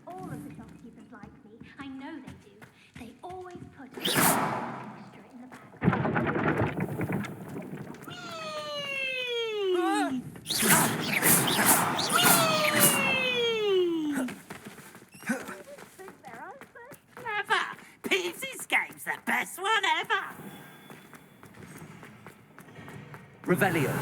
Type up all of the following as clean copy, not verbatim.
All of the shopkeepers like me. I know they do. They always put a extra in the bag. Clever! Peevesy's game's the best one ever! Revelio.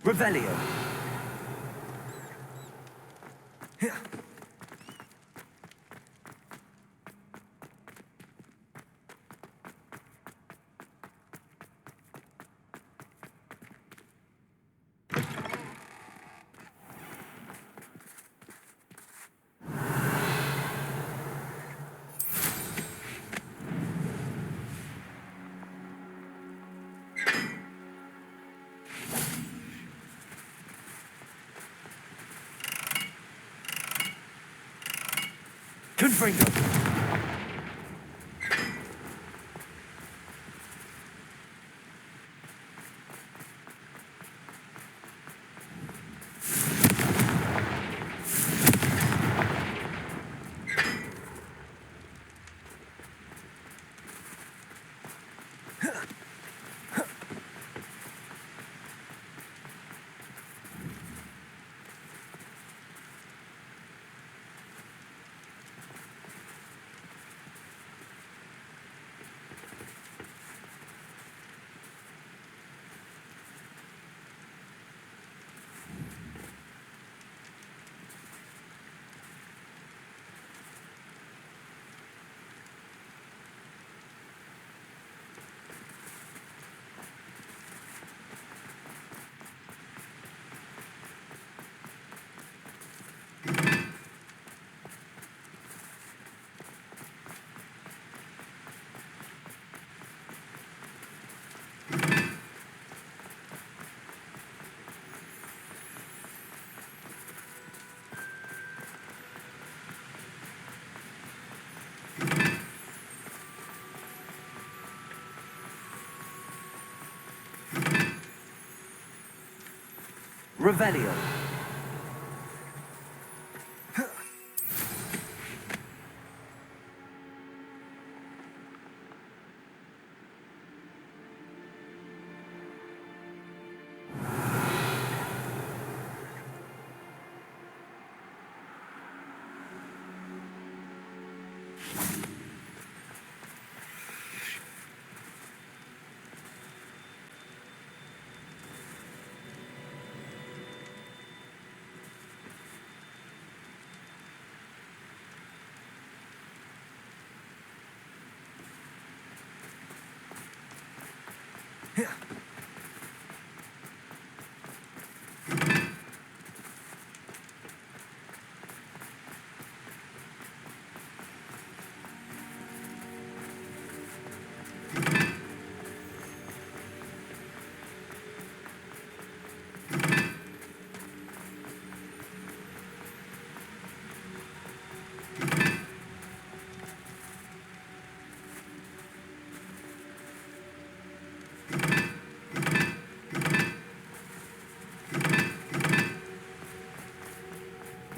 Revelio. Confringo. Revelio.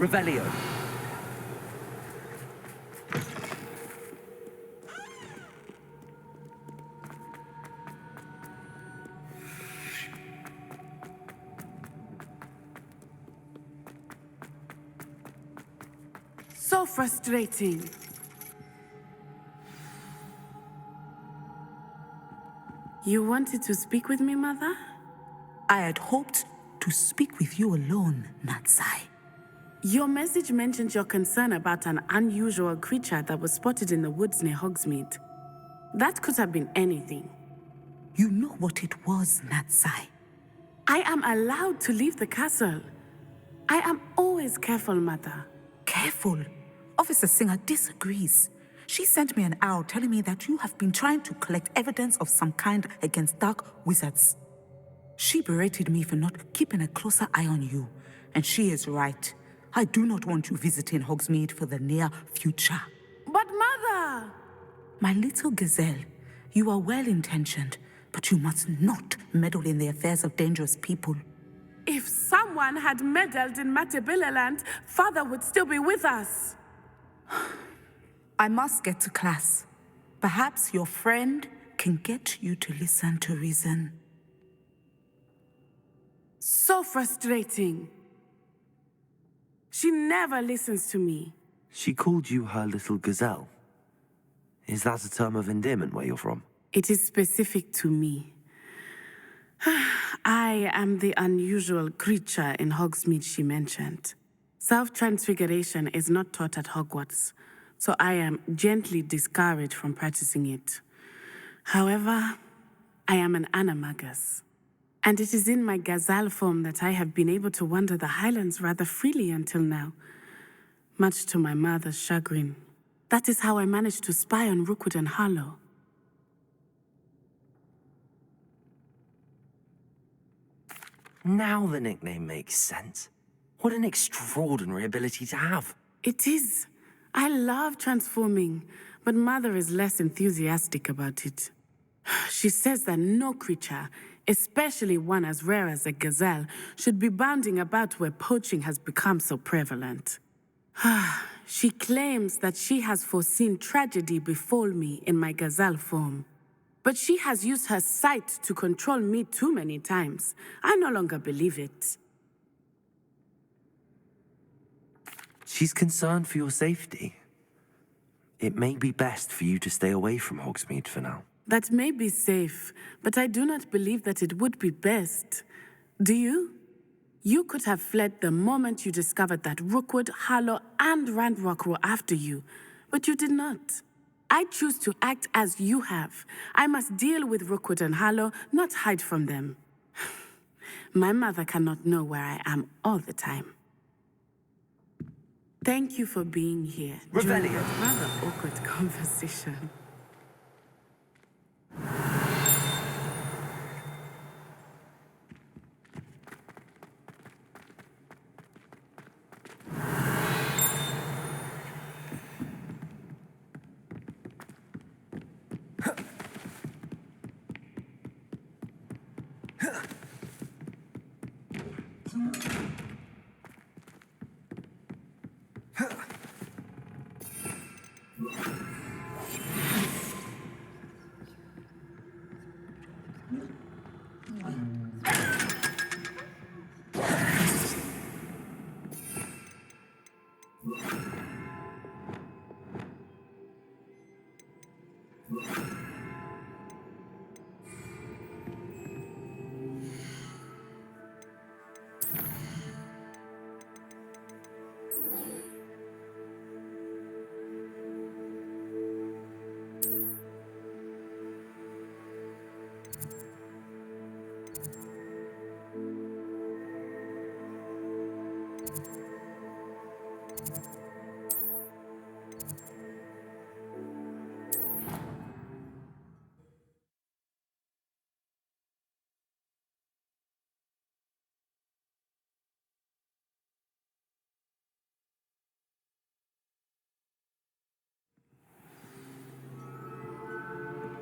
Revelio. So frustrating. You wanted to speak with me, Mother? I had hoped to speak with you alone, Natsai. Your message mentioned your concern about an unusual creature that was spotted in the woods near Hogsmeade. That could have been anything. You know what it was, Natsai. I am allowed to leave the castle. I am always careful, Mother. Careful. Officer Singer disagrees. She sent me an owl telling me that you have been trying to collect evidence of some kind against dark wizards. She berated me for not keeping a closer eye on you, and she is right. I do not want you visiting Hogsmeade for the near future. But Mother! My little gazelle, you are well-intentioned, but you must not meddle in the affairs of dangerous people. If someone had meddled in Matabeleland, Father would still be with us. I must get to class. Perhaps your friend can get you to listen to reason. So frustrating. She never listens to me. She called you her little gazelle. Is that a term of endearment where you're from? It is specific to me. I am the unusual creature in Hogsmeade she mentioned. Self-transfiguration is not taught at Hogwarts, so I am gently discouraged from practicing it. However, I am an animagus, and it is in my gazelle form that I have been able to wander the Highlands rather freely until now, much to my mother's chagrin. That is how I managed to spy on Rookwood and Harlow. Now the nickname makes sense. What an extraordinary ability to have. It is. I love transforming, but Mother is less enthusiastic about it. She says that no creature, especially one as rare as a gazelle, should be bounding about where poaching has become so prevalent. She claims that she has foreseen tragedy befall me in my gazelle form. But she has used her sight to control me too many times. I no longer believe it. She's concerned for your safety. It may be best for you to stay away from Hogsmeade for now. That may be safe, but I do not believe that it would be best. Do you? You could have fled the moment you discovered that Rookwood, Harlow, and Ranrok were after you, but you did not. I choose to act as you have. I must deal with Rookwood and Harlow, not hide from them. My mother cannot know where I am all the time. Thank you for being here. Revelio. During that rather awkward conversation.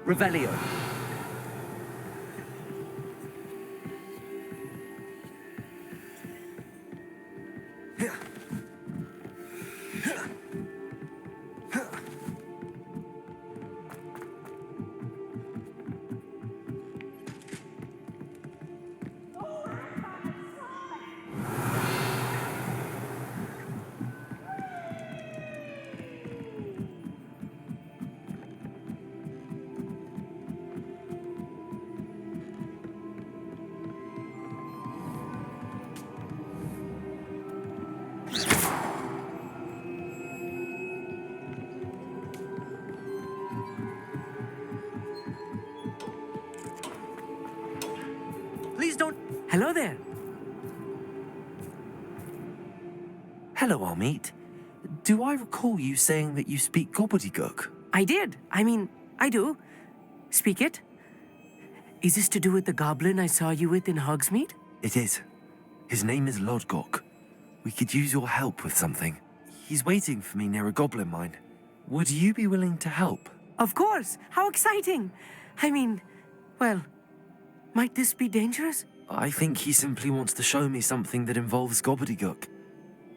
Revelio. Please don't Hello there. Hello, Amit. Do I recall you saying that you speak Gobbledegook? I did. I mean, I do. Speak it. Is this to do with the goblin I saw you with in Hogsmeade? It is. His name is Lodgok. We could use your help with something. He's waiting for me near a goblin mine. Would you be willing to help? Of course. How exciting. I mean, well, might this be dangerous? I think he simply wants to show me something that involves Gobbledegook.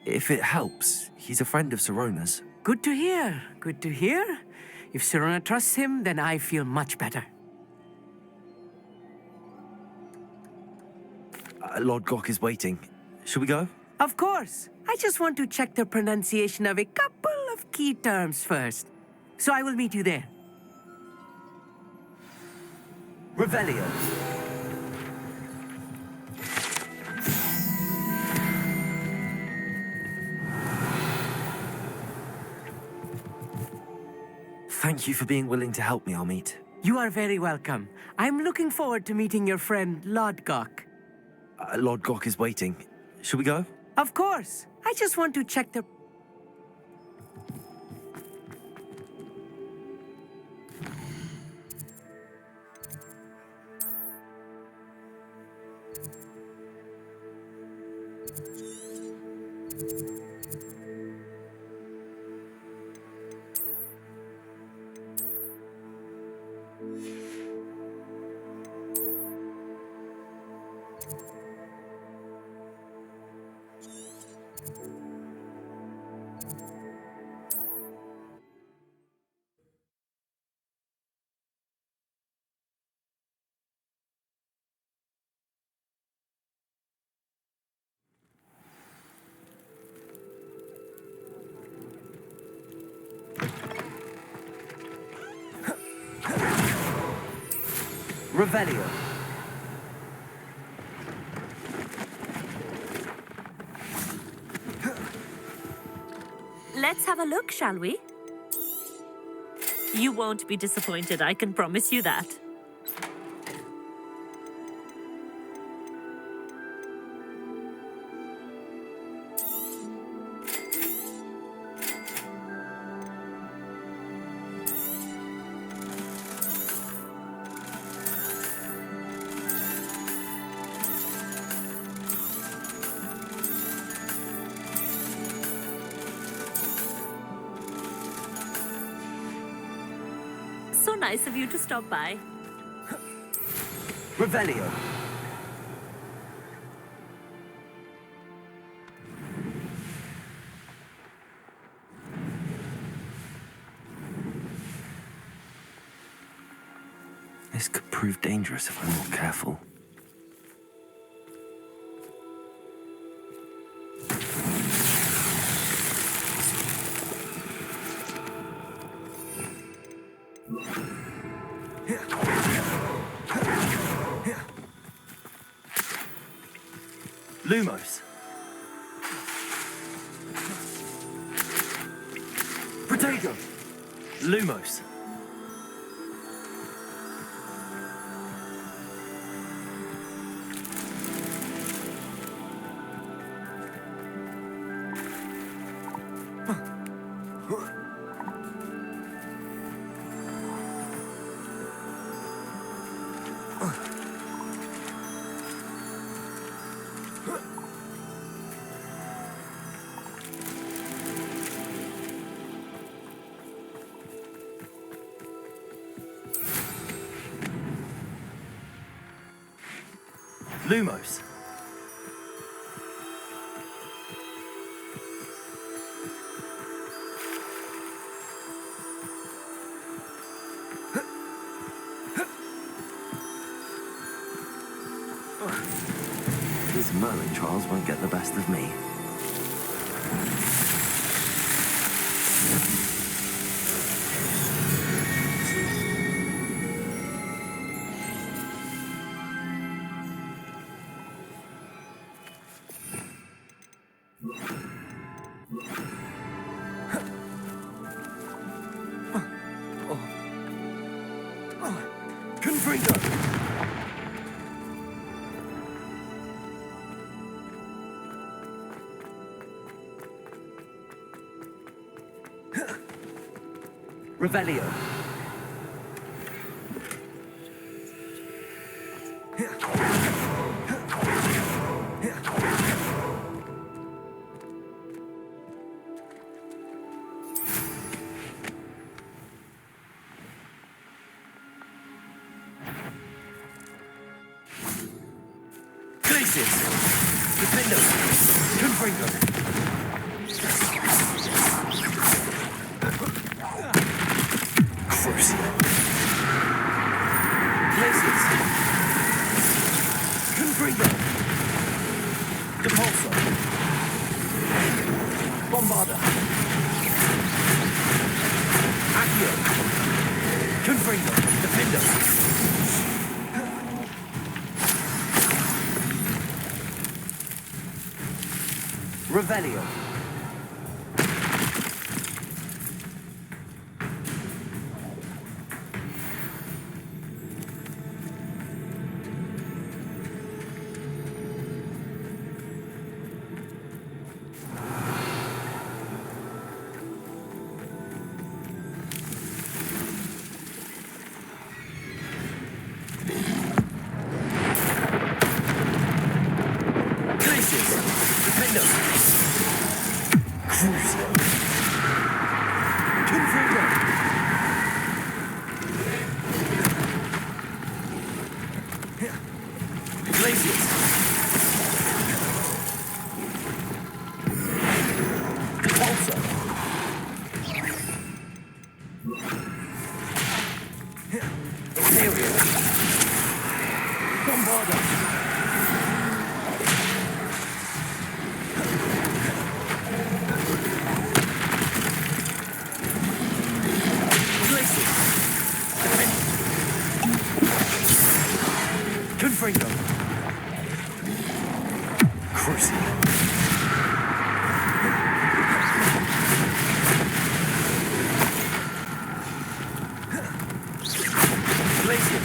If it helps, he's a friend of Sirona's. Good to hear. Good to hear. If Sirona trusts him, then I feel much better. Lodgok is waiting. Shall we go? Of course. I just want to check the pronunciation of a couple of key terms first. So I will meet you there. Revelio. Thank you for being willing to help me, Amit. You are very welcome. I'm looking forward to meeting your friend, Lodgok. Lodgok is waiting. Shall we go? Of course. I just want to check the... Revelio. Let's have a look, shall we? You won't be disappointed, I can promise you that. So nice of you to stop by. Revelio. This could prove dangerous if I'm not careful. Lumos. Protego. Lumos. Lumos. These Merlin trials won't get the best of me. Revelio. Places! Defender! Confringo! Crucial! Places! Confringo! Depulso! Bombarda! Accio! Confringo! Defender! Revelio. Places. Defender. Crucial. Confringo. Glacius. Repulsor. Imperial. Bombarda. Confringo. Crucial. Glacier.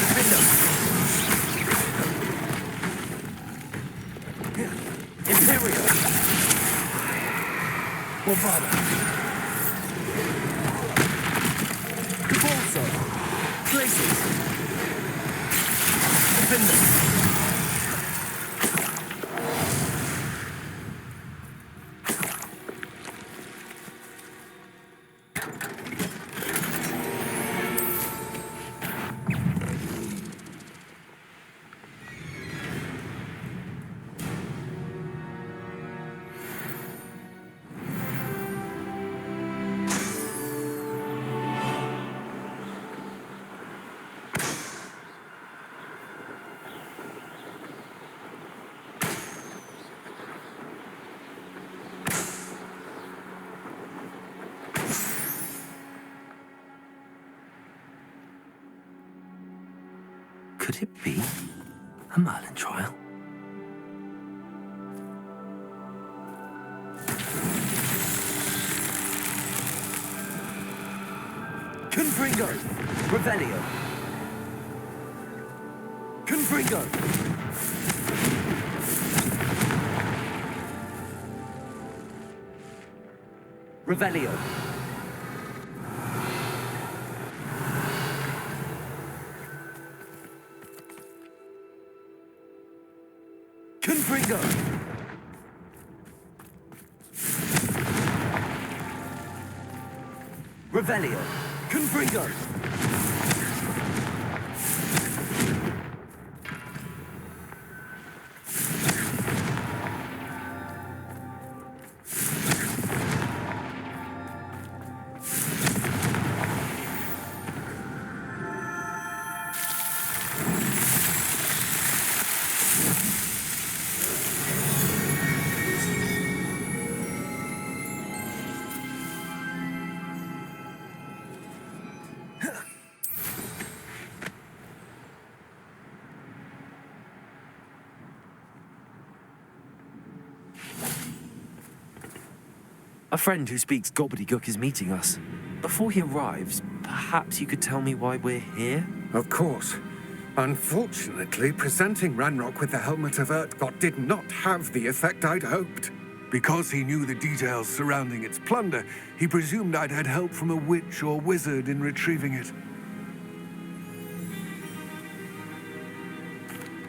Defender. Imperial. Bombarda. Depulso. Places. Defender. Could it be a Merlin trial? Confringo! Revelio! Confringo! Revelio! Confringo! Revelio! Confringo! A friend who speaks Gobbledegook is meeting us. Before he arrives, perhaps you could tell me why we're here? Of course. Unfortunately, presenting Ranrok with the Helmet of Urtkot did not have the effect I'd hoped. Because he knew the details surrounding its plunder, he presumed I'd had help from a witch or wizard in retrieving it.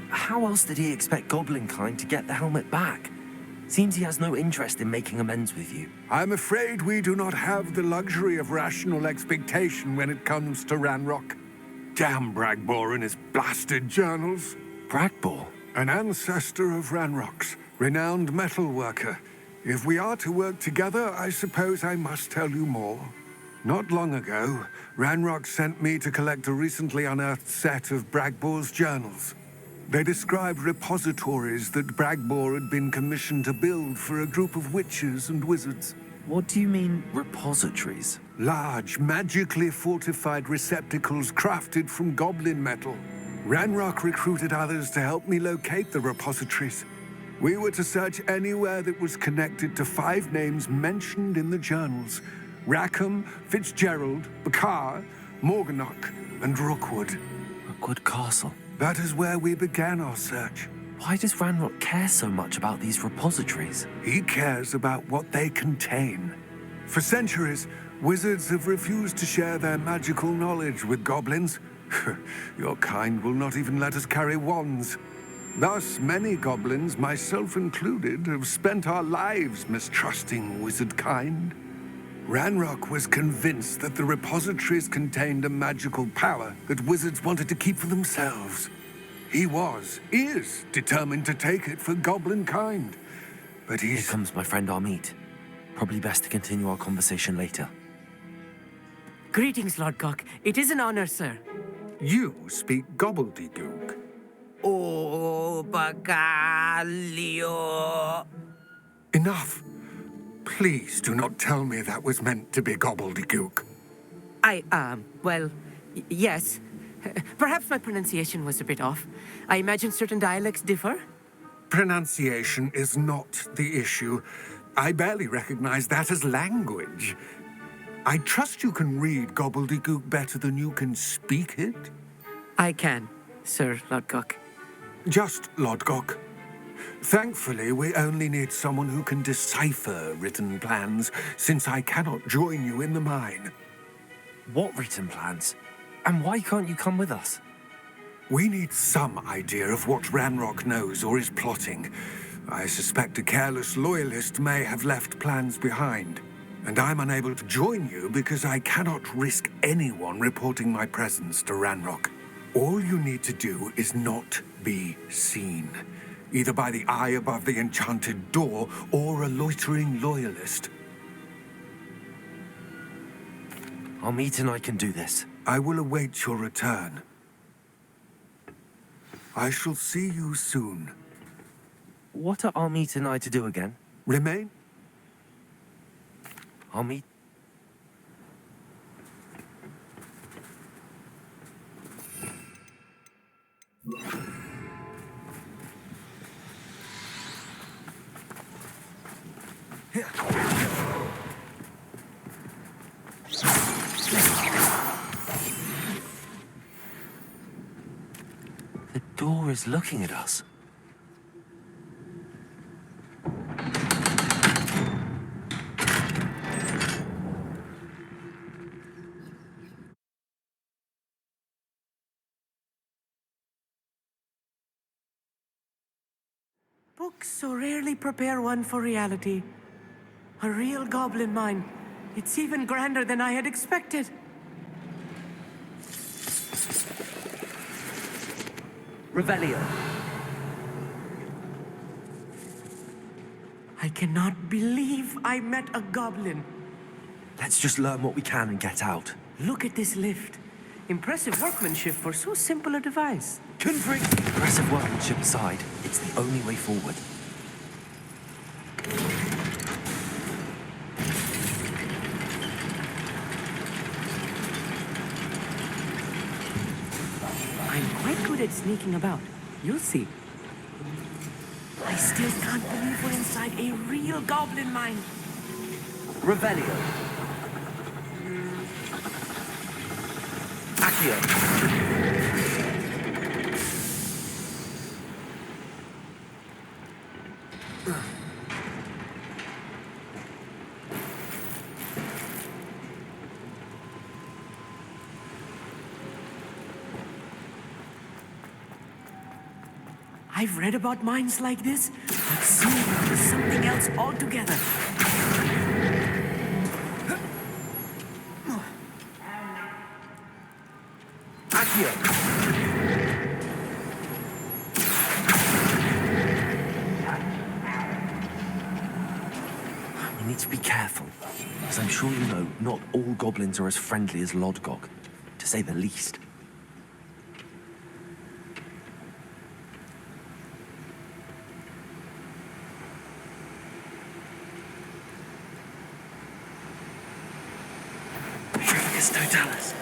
How else did he expect Goblinkind to get the helmet back? Seems he has no interest in making amends with you. I'm afraid we do not have the luxury of rational expectation when it comes to Ranrok. Damn Bragbor and his blasted journals. Bragbor? An ancestor of Ranrok's, renowned metal worker. If we are to work together, I suppose I must tell you more. Not long ago, Ranrok sent me to collect a recently unearthed set of Bragbor's journals. They described repositories that Bragbor had been commissioned to build for a group of witches and wizards. What do you mean, repositories? Large, magically fortified receptacles crafted from goblin metal. Ranrok recruited others to help me locate the repositories. We were to search anywhere that was connected to 5 names mentioned in the journals: Rackham, Fitzgerald, Bakar, Morganach, and Rookwood. Rookwood Castle. That is where we began our search. Why does Ranrok care so much about these repositories? He cares about what they contain. For centuries, wizards have refused to share their magical knowledge with goblins. Your kind will not even let us carry wands. Thus, many goblins, myself included, have spent our lives mistrusting wizard kind. Ranrok was convinced that the repositories contained a magical power that wizards wanted to keep for themselves. He is determined to take it for goblin kind. But Here comes my friend Amit. Probably best to continue our conversation later. Greetings, Lord Gok. It is an honor, sir. You speak Gobbledegook. Oh, Bagalio. Enough. Please do not tell me that was meant to be Gobbledegook. Well, yes. Perhaps my pronunciation was a bit off. I imagine certain dialects differ. Pronunciation is not the issue. I barely recognize that as language. I trust you can read Gobbledegook better than you can speak it? I can, Sir Lord Gok. Just Lord Gok. Thankfully, we only need someone who can decipher written plans, since I cannot join you in the mine. What written plans? And why can't you come with us? We need some idea of what Ranrok knows or is plotting. I suspect a careless loyalist may have left plans behind. And I'm unable to join you because I cannot risk anyone reporting my presence to Ranrok. All you need to do is not be seen, either by the eye above the enchanted door or a loitering loyalist. Amit and I can do this. I will await your return. I shall see you soon. What are Amit and I to do again? Remain? Amit? The door is looking at us. Books so rarely prepare one for reality. A real goblin mine. It's even grander than I had expected. Revelio. I cannot believe I met a goblin. Let's just learn what we can and get out. Look at this lift. Impressive workmanship for so simple a device. Aggressive workmanship aside, it's the only way forward. I'm quite good at sneaking about. You'll see. I still can't believe we're inside a real goblin mine. Revelio. Accio. I've read about mines like this, but seeing it is something else altogether. We need to be careful, as I'm sure you know, not all goblins are as friendly as Lodgok, to say the least. Furious Totalis.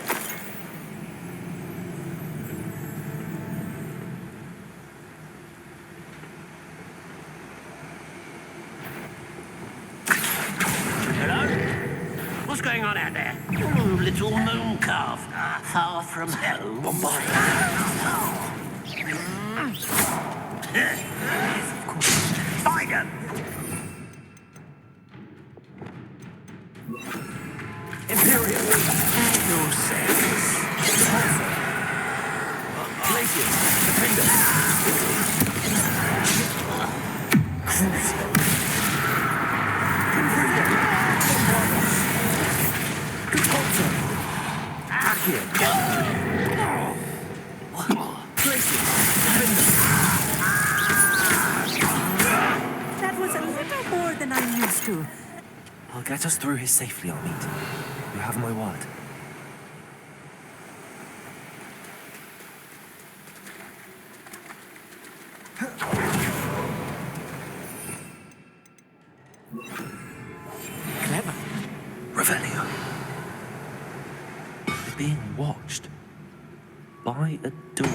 What's going on out there? Oh, little moon calf. Far from home. Yes, of course. Find him! Imperial. No sense. Glacius. Defender. Crucial. That was a little more than I'm used to. I'll get us through here safely, Amit. You have my word. Clever. Revelio. We're being watched. By a door.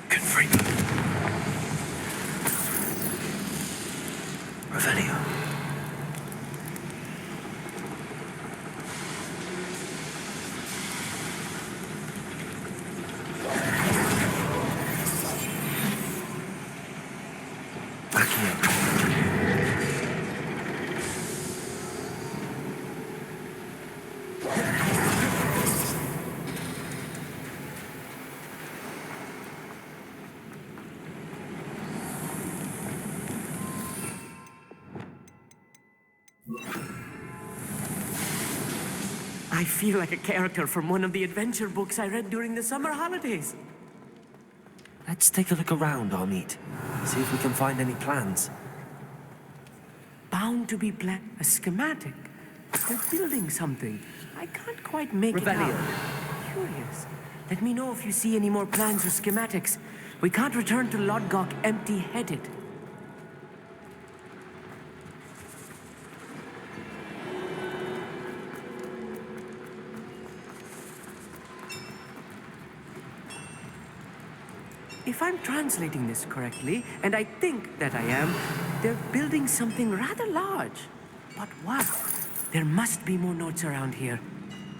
Confringo. Revelio. I feel like a character from one of the adventure books I read during the summer holidays. Let's take a look around, Amit. See if we can find any plans. Bound to be a schematic. They're building something. I can't quite make it out. Curious. Let me know if you see any more plans or schematics. We can't return to Lodgok empty-headed. If I'm translating this correctly, and I think that I am, they're building something rather large. But what? There must be more notes around here.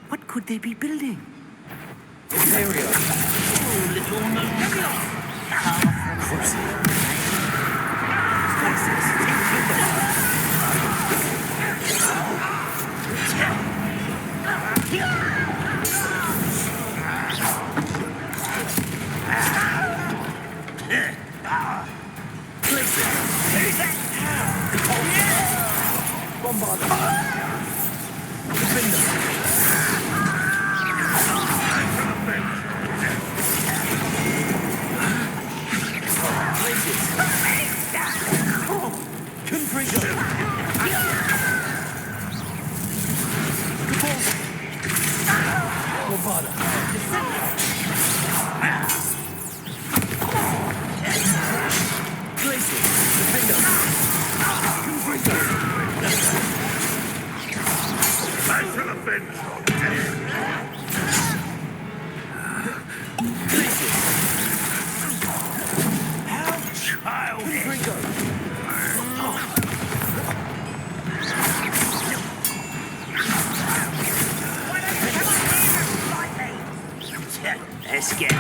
What could they be building? Imperial. Oh, little moon calf. Let's get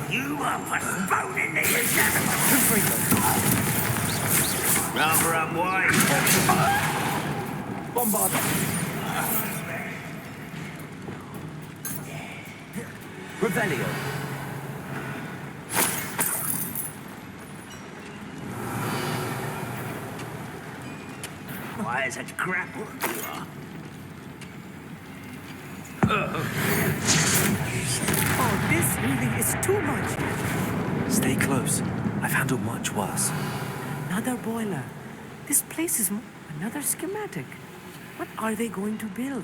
you up for phoning the rather unwise. Revelio. Why is such crap work you are? Oh, this really is too much. Stay close. I've handled much worse. Another boiler. This place is another schematic. What are they going to build?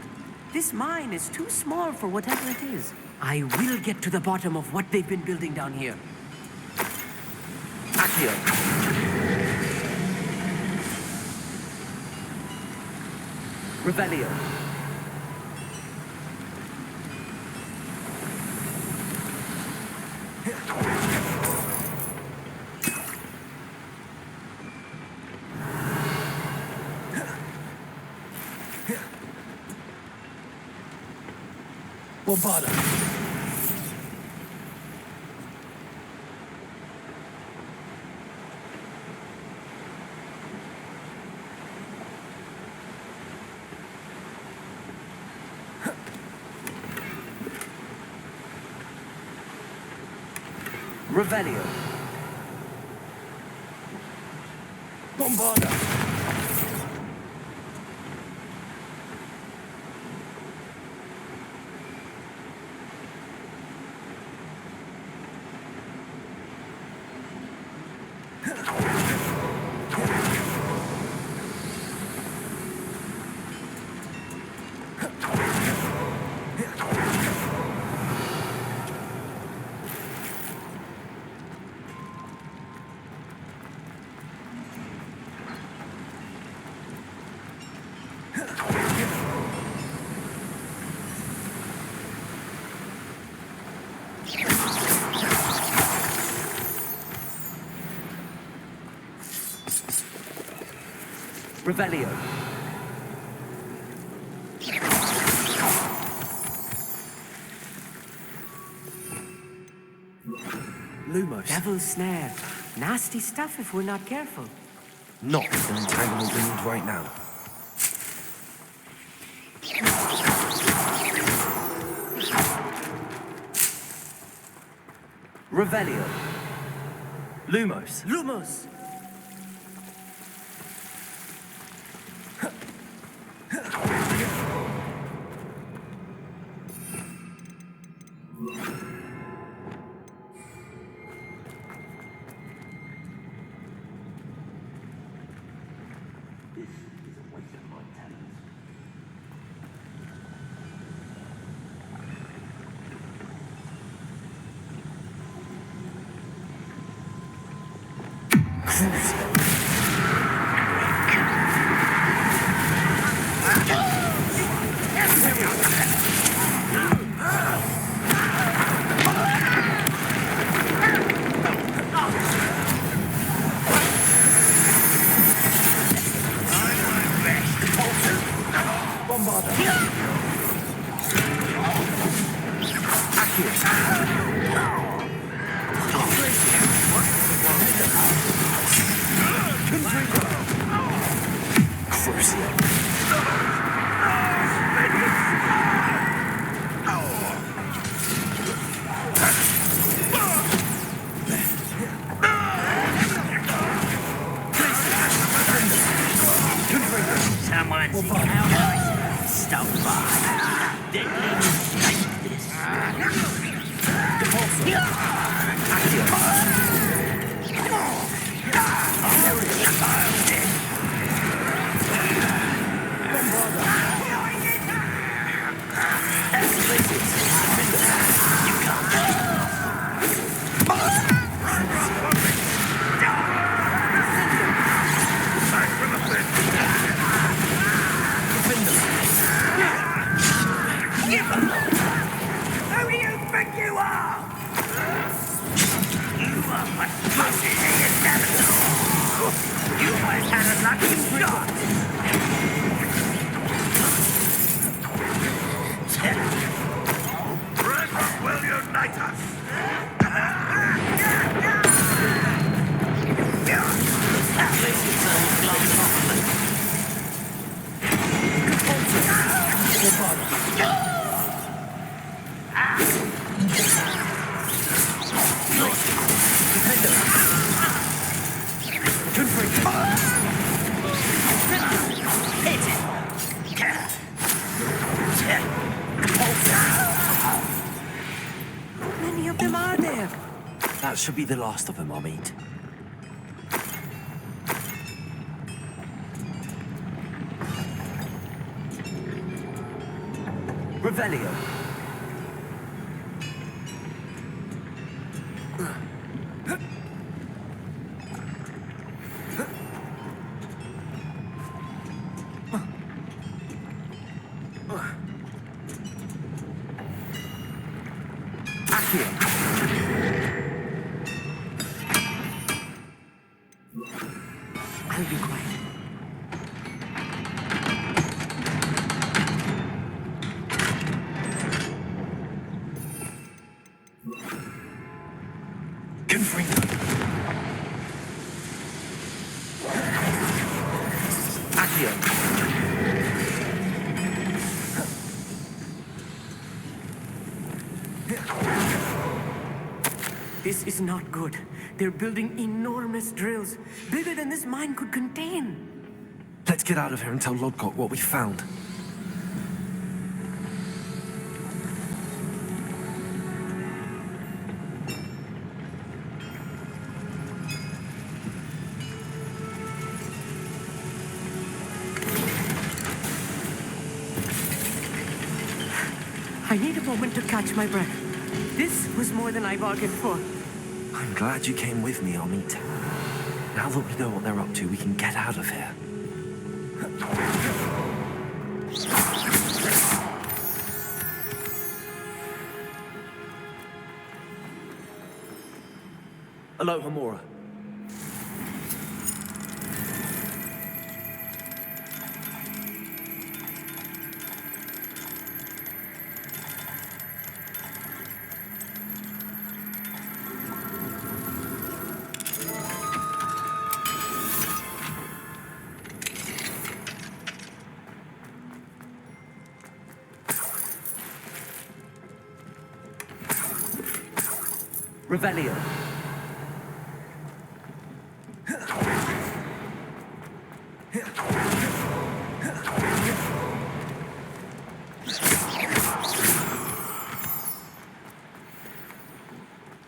This mine is too small for whatever it is. I will get to the bottom of what they've been building down here. Accio. Revelio. Bombarda. Revelio. Bombarda. Revelio. Lumos. Devil's snare. Nasty stuff if we're not careful. Not the entanglement we need right now. Revelio. Lumos. Lumos. Someone's out. Stop by. They like this. Who do you think you are? You are what pushes in never. You must have a lucky shot. Ranrok will unite us. This is all blown off. of them are there? That should be the last of them, Amit. Revelio. Accio. I'll be quiet. Confringo. Accio. This is not good. They're building enormous drills, bigger than this mine could contain. Let's get out of here and tell Lodgok what we found. I need a moment to catch my breath. This was more than I bargained for. I'm glad you came with me, Amit. Now that we know what they're up to, we can get out of here. Hello, Hamura. Revelio.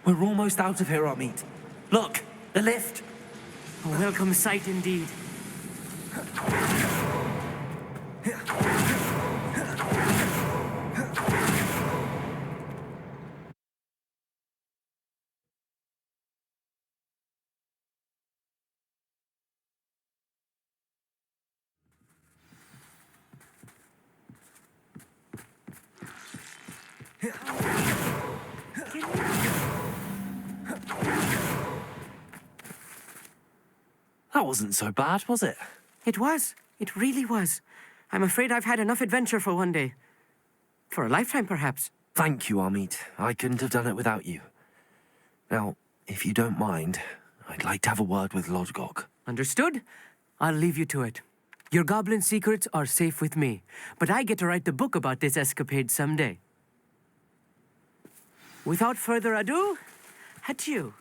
We're almost out of here, Amit. Look, the lift. A welcome sight indeed. That wasn't so bad, was it? It was. It really was. I'm afraid I've had enough adventure for one day. For a lifetime, perhaps. Thank you, Amit. I couldn't have done it without you. Now, if you don't mind, I'd like to have a word with Lodgok. Understood? I'll leave you to it. Your goblin secrets are safe with me, but I get to write the book about this escapade someday. Without further ado, adieu.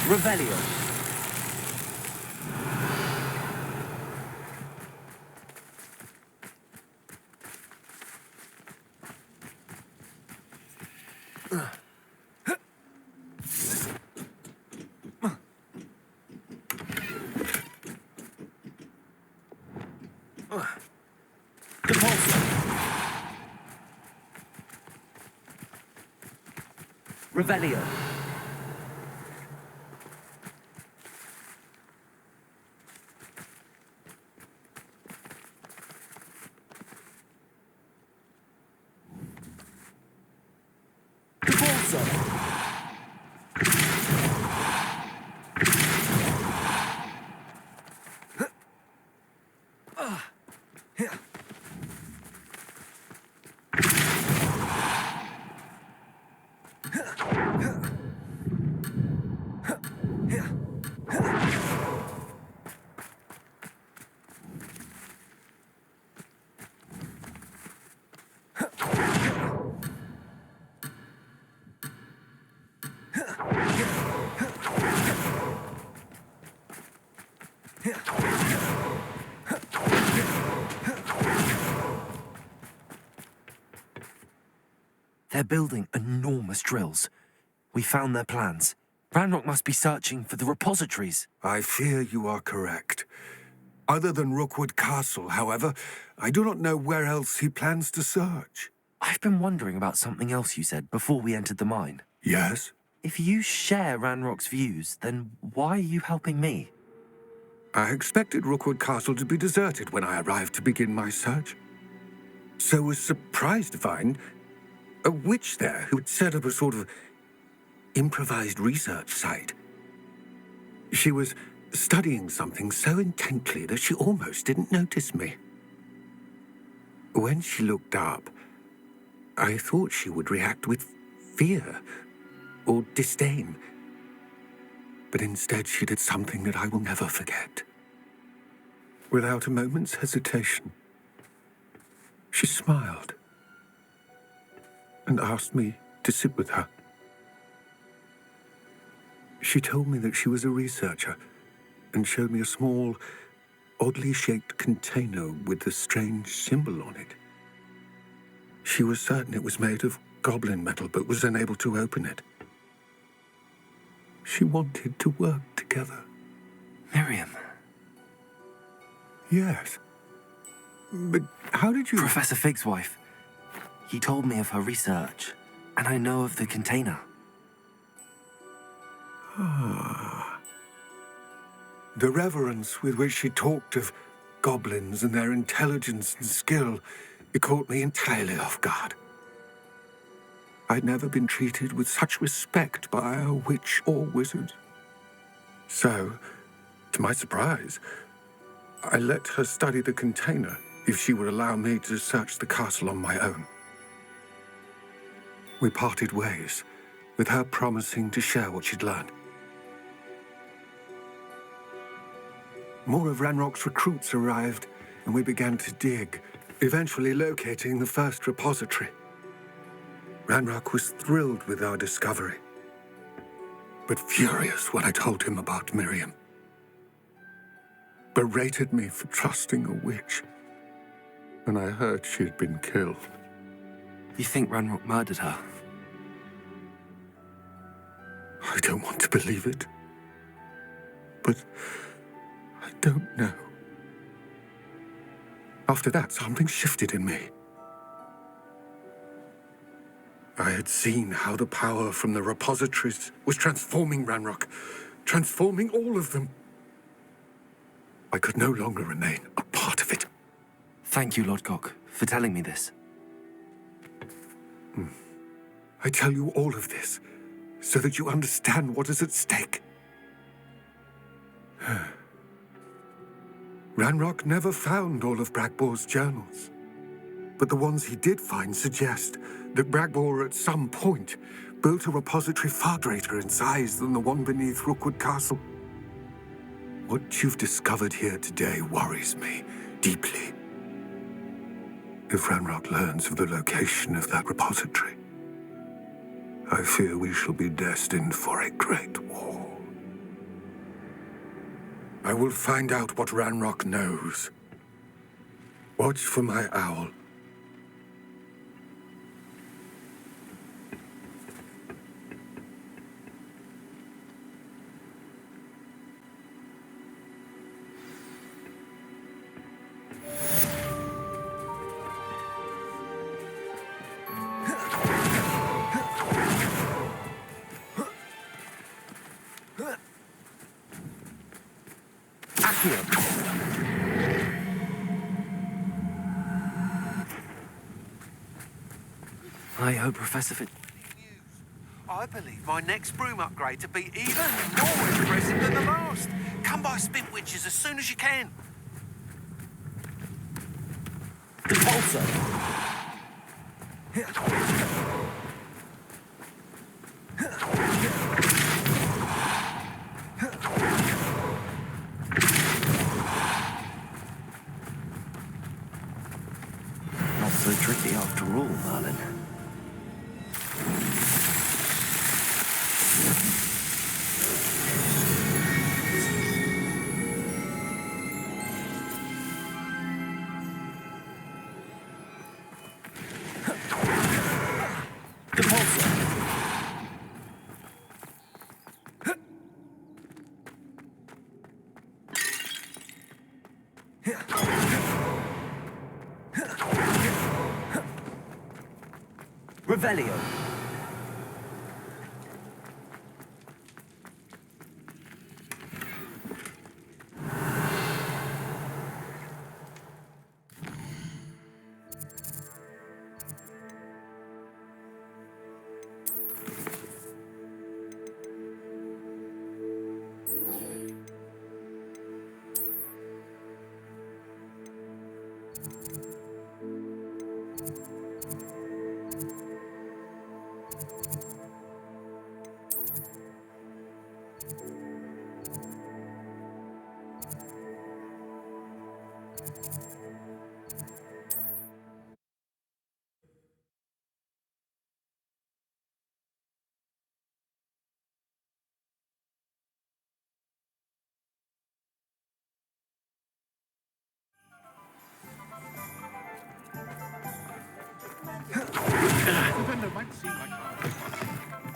Revelio. Revelio. They're building enormous drills. We found their plans. Ranrok must be searching for the repositories. I fear you are correct. Other than Rookwood Castle, however, I do not know where else he plans to search. I've been wondering about something else you said before we entered the mine. Yes? If you share Ranrock's views, then why are you helping me? I expected Rookwood Castle to be deserted when I arrived to begin my search. So was surprised to find a witch there who had set up a sort of improvised research site. She was studying something so intently that she almost didn't notice me. When she looked up, I thought she would react with fear or disdain. But instead she did something that I will never forget. Without a moment's hesitation, she smiled and asked me to sit with her. She told me that she was a researcher and showed me a small, oddly shaped container with a strange symbol on it. She was certain it was made of goblin metal, but was unable to open it. She wanted to work together. Miriam. Yes. But how did you... Professor Fig's wife. He told me of her research, and I know of the container. The reverence with which she talked of goblins and their intelligence and skill, it caught me entirely off guard. I'd never been treated with such respect by a witch or wizard. So, to my surprise, I let her study the container if she would allow me to search the castle on my own. We parted ways, with her promising to share what she'd learned. More of Ranrock's recruits arrived, and we began to dig, eventually locating the first repository. Ranrok was thrilled with our discovery, but furious when I told him about Miriam. Berated me for trusting a witch, and I heard she had been killed. You think Ranrok murdered her? I don't want to believe it, but I don't know. After that, something shifted in me. I had seen how the power from the repositories was transforming Ranrok, transforming all of them. I could no longer remain a part of it. Thank you, Lodgok, for telling me this. I tell you all of this so that you understand what is at stake. Ranrok never found all of Bragbor's journals, but the ones he did find suggest that Bragbor at some point built a repository far greater in size than the one beneath Rookwood Castle. What you've discovered here today worries me deeply. If Ranrok learns of the location of that repository, I fear we shall be destined for a great war. I will find out what Ranrok knows. Watch for my owl. I hope Professor Fig... I believe my next broom upgrade to be even more impressive than the last. Come by Spint Witches as soon as you can. Repulsor! Not so tricky after all, Merlin. Revelio.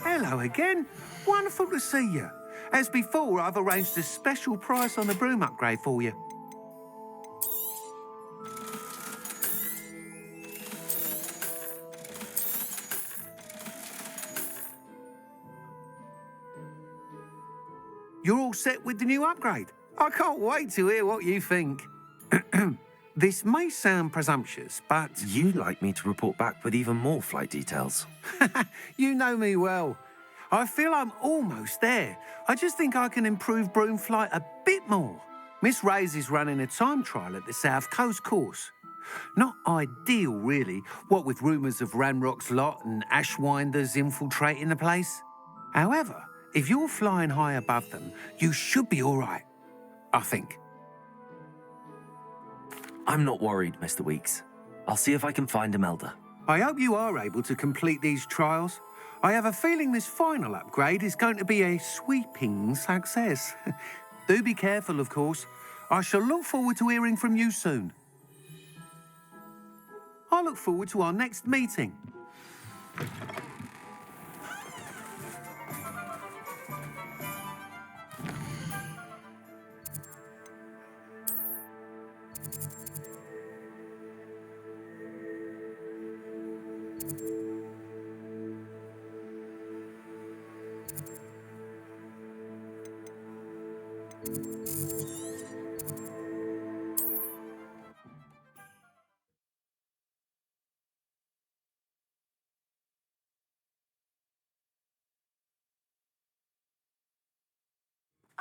Hello again. Wonderful to see you. As before, I've arranged a special price on the broom upgrade for you. You're all set with the new upgrade. I can't wait to hear what you think. This may sound presumptuous, but... You'd like me to report back with even more flight details. You know me well. I feel I'm almost there. I just think I can improve broom flight a bit more. Miss Ray's is running a time trial at the South Coast course. Not ideal, really, what with rumours of Ranrok's lot and Ashwinders infiltrating the place. However, if you're flying high above them, you should be all right, I think. I'm not worried, Mr. Weeks. I'll see if I can find Imelda. I hope you are able to complete these trials. I have a feeling this final upgrade is going to be a sweeping success. Do be careful, of course. I shall look forward to hearing from you soon. I look forward to our next meeting.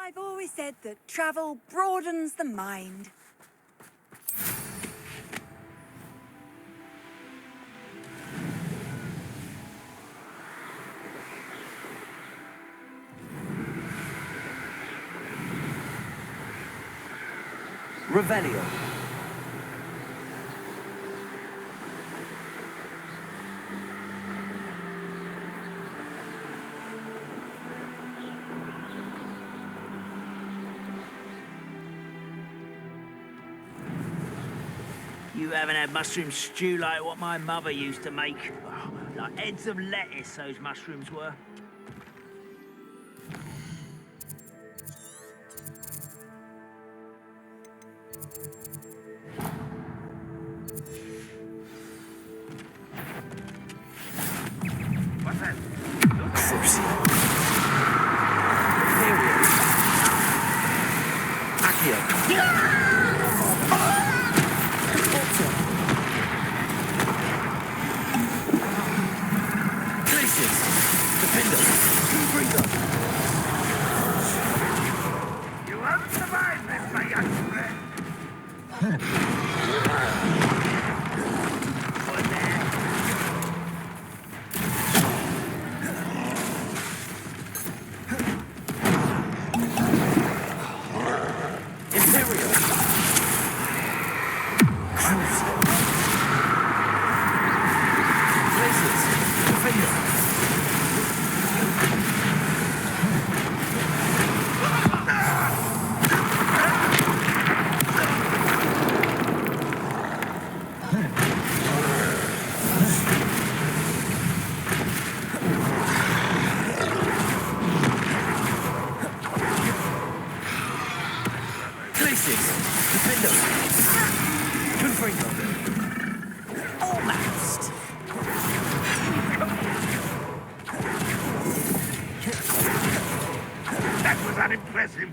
I've always said that travel broadens the mind. Revelio. You haven't had mushroom stew like what my mother used to make. Oh, like heads of lettuce, those mushrooms were. What's that? You won't survive this, my young friend. Put there. Imperial. Places. Defender. Places. Defender. Confringo. Almost. That was unimpressive.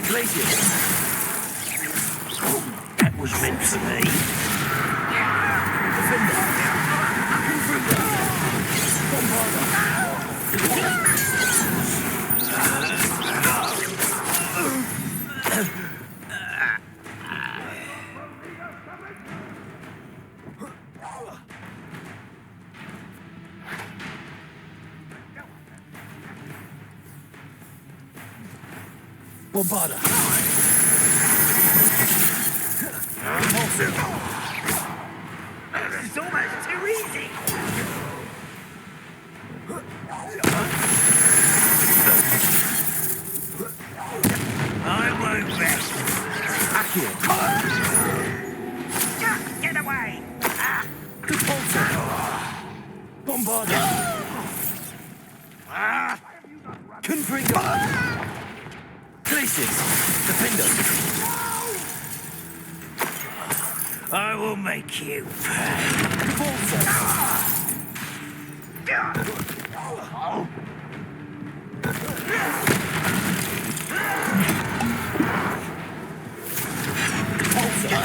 Glaciers. That was meant for me. Defender. Confringo. Bombarder. Bombarder. It's almost too easy. I won't rest. Accio. Get away. Repulsor. Bombarder. Confringo. Places. Defender. I will make you pay. Repulsor. Repulsor.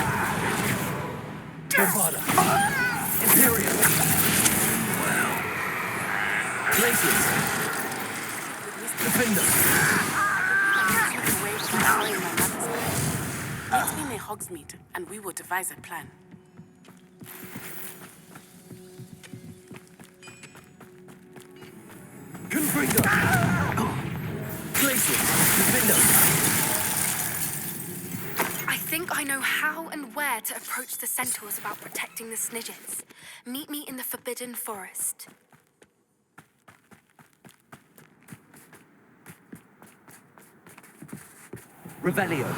Bombarder. Imperial. Places. Defender. Meet me near Hogsmeade, and we will devise a plan. Confringo. Places. Defender. I think I know how and where to approach the centaurs about protecting the Snidgets. Meet me in the Forbidden Forest. Revelio.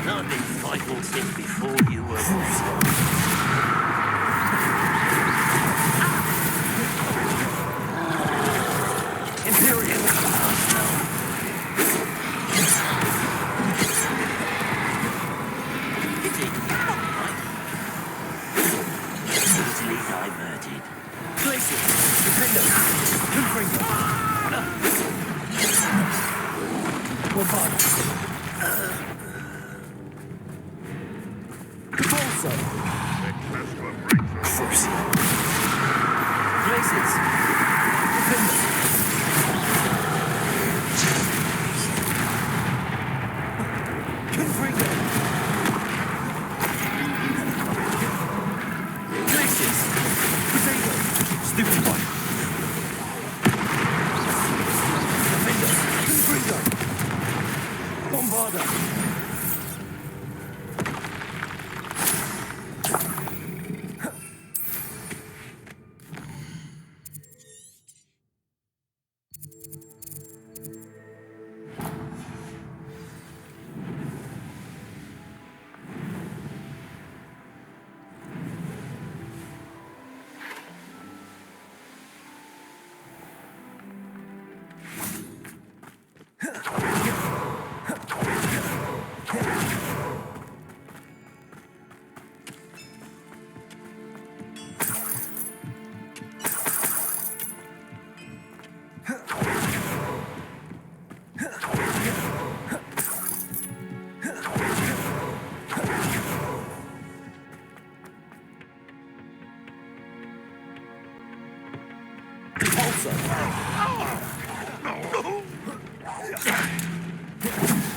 Not been fighting since before you were born.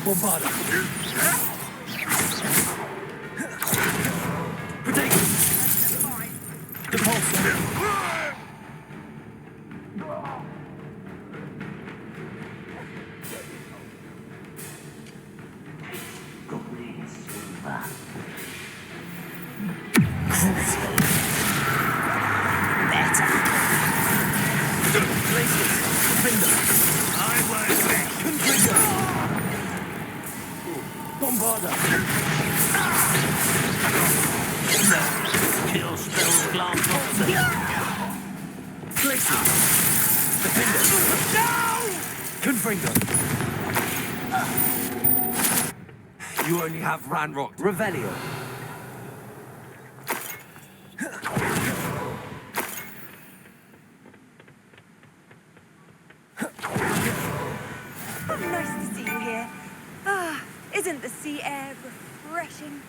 Bombarda. Potato. Depulsor. Bombarda. Kill spells glance officer. Glacier. Defender. Confringo. You only have Ranrok. Revelio. Nice to see you here. Ah, isn't the sea air refreshing?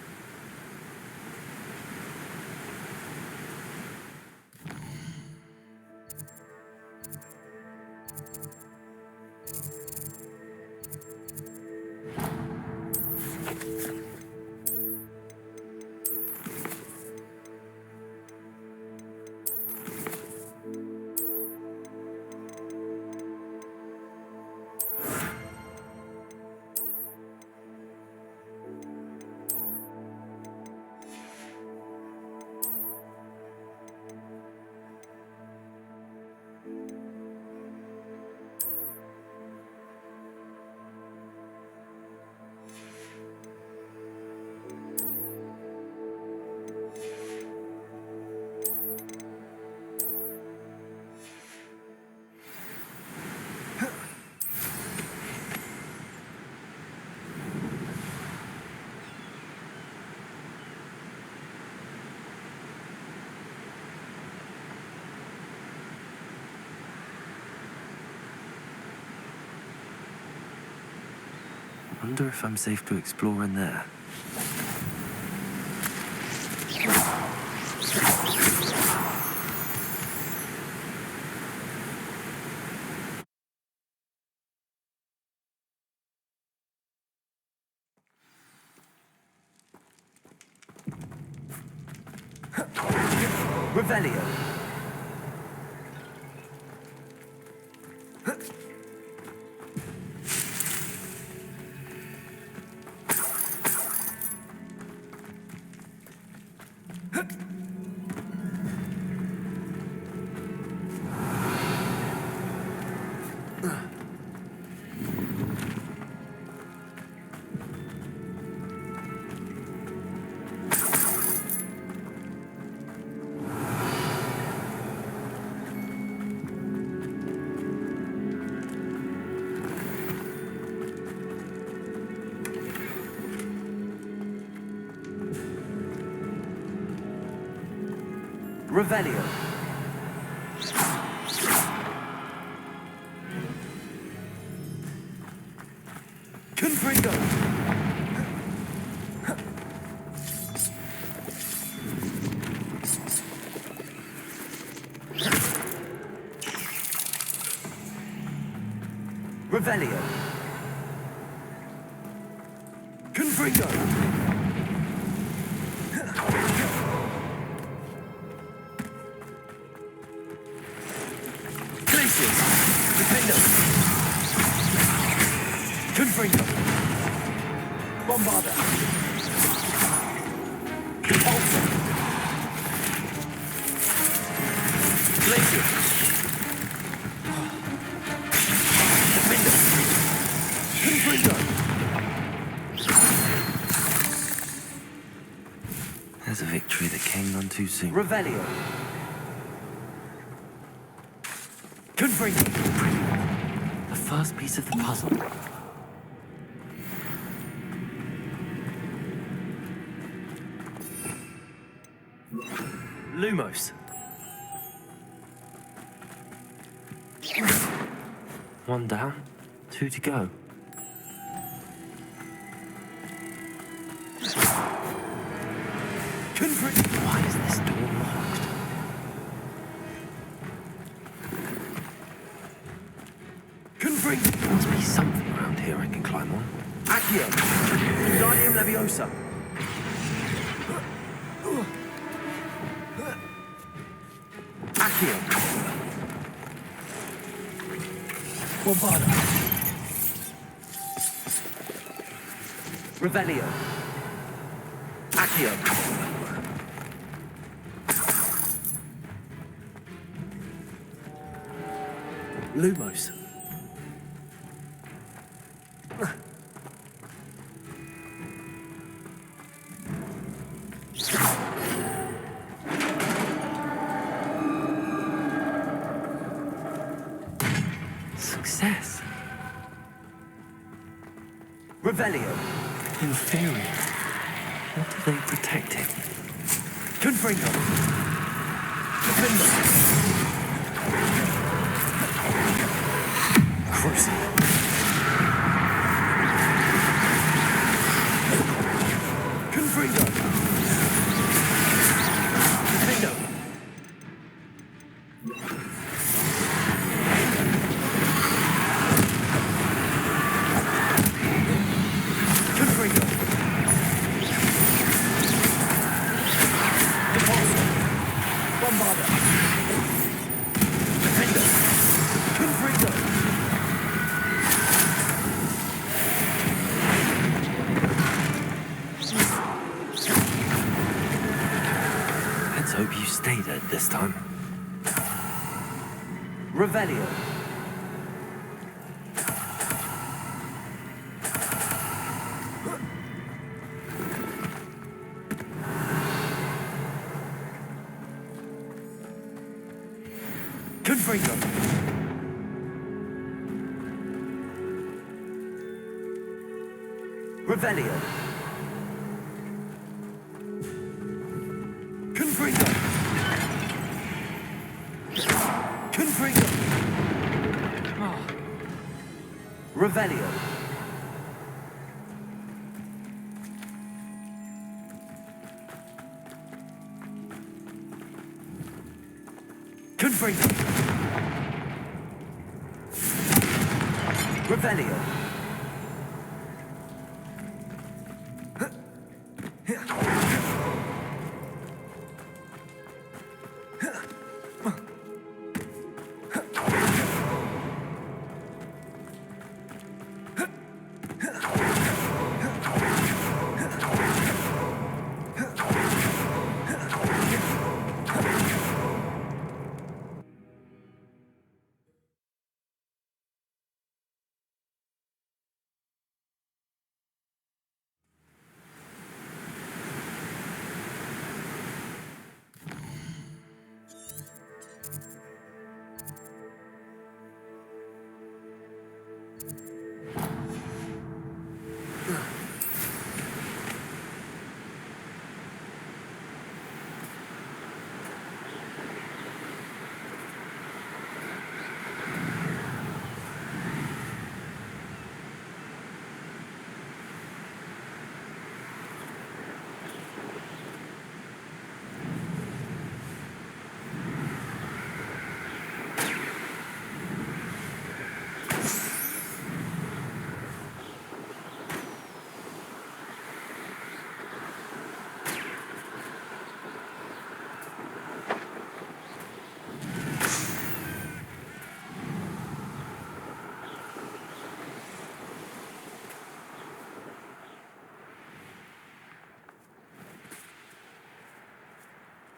I wonder if I'm safe to explore in there. Revelio. Revelio. Confringo. Revelio. Confringo. Confringo. Bombarda. Depulsor. Glacier. Defender. Confringo. There's a victory that came none too soon. Revelio. Confringo. The first piece of the puzzle. Lumos. One down, two to go. Why is this door locked? There must be something around here I can climb on. closer. Accio. Bombarda. Revelio. Accio. Lumos. Success. Revelio. Inferior. What are they protecting? Confringo. Defender. Crucial. Confringo. Defender. Confringo. Depulso. Bombarda. Defender. Confringo. Let's hope you stay dead this time. Revelio. Confringo. Revelio. Confringo. Confringo. Revelio. Confringo. Revelio.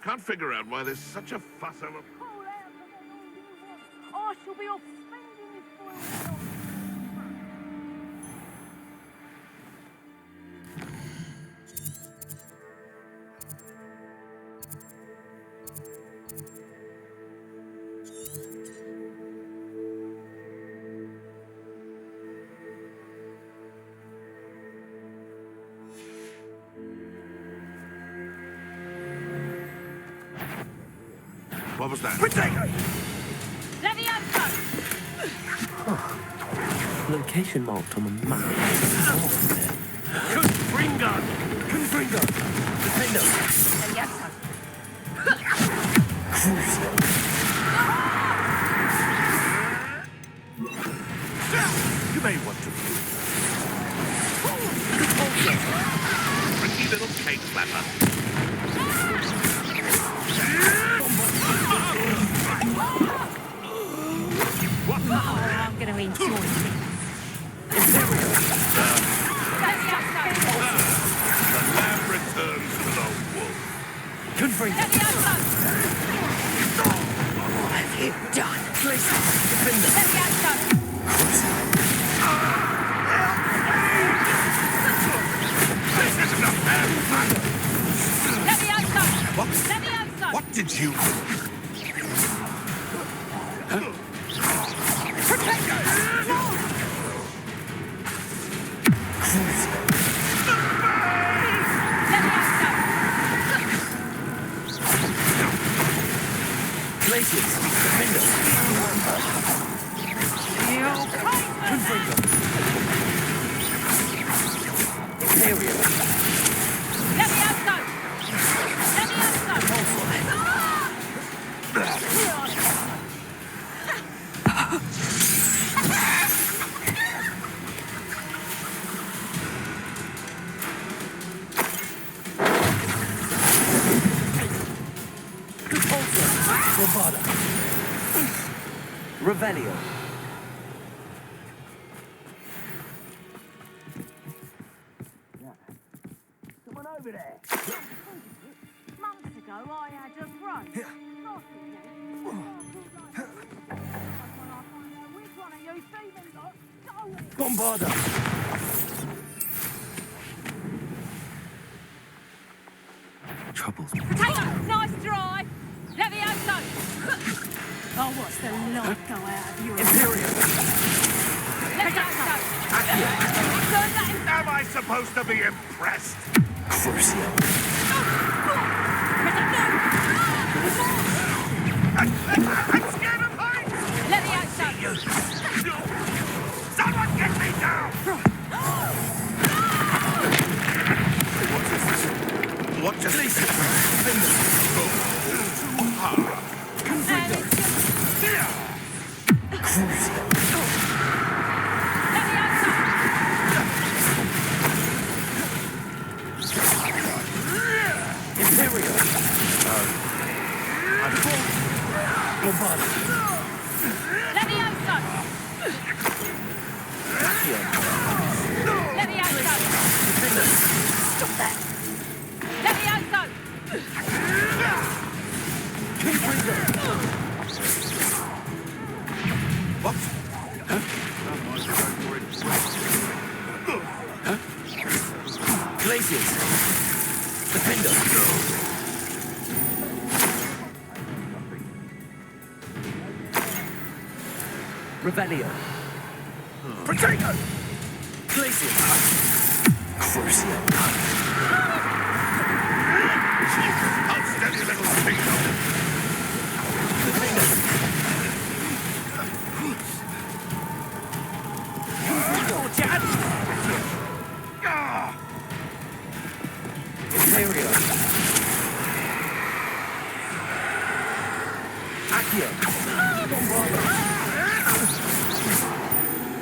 Can't figure out why there's such a fuss over... I shall be off spending this spoiled. What was that? Location marked on the map. Confringo! Confringo! Defender! Crucial! You may want to... Depulso! flapper. Oh, I'm going to enjoy this. The lamb returns to the wolf. Confront him. What have you done? This isn't a fair fight. What did you... Glaciers, defend us. Confront them. Imperial. Revelio. Someone over there. Months ago, I had a throat. Which one of you thieving lot? Bombarda. Troubles. Potato! Nice try! Levioso! Oh, what's the light go out of your... Imperial. Levioso! Am I supposed to be impressed? Crucio. I'm scared of heights! Levioso! Someone get me down! What just... Imperial. Bombarda. Levioso! Levioso! Stop that! Levioso! What? Glaciers. Defend us. Revelio. Potato! Glaciers. Crucio. Outstanding little signal! Defend us. Imperial. Accio.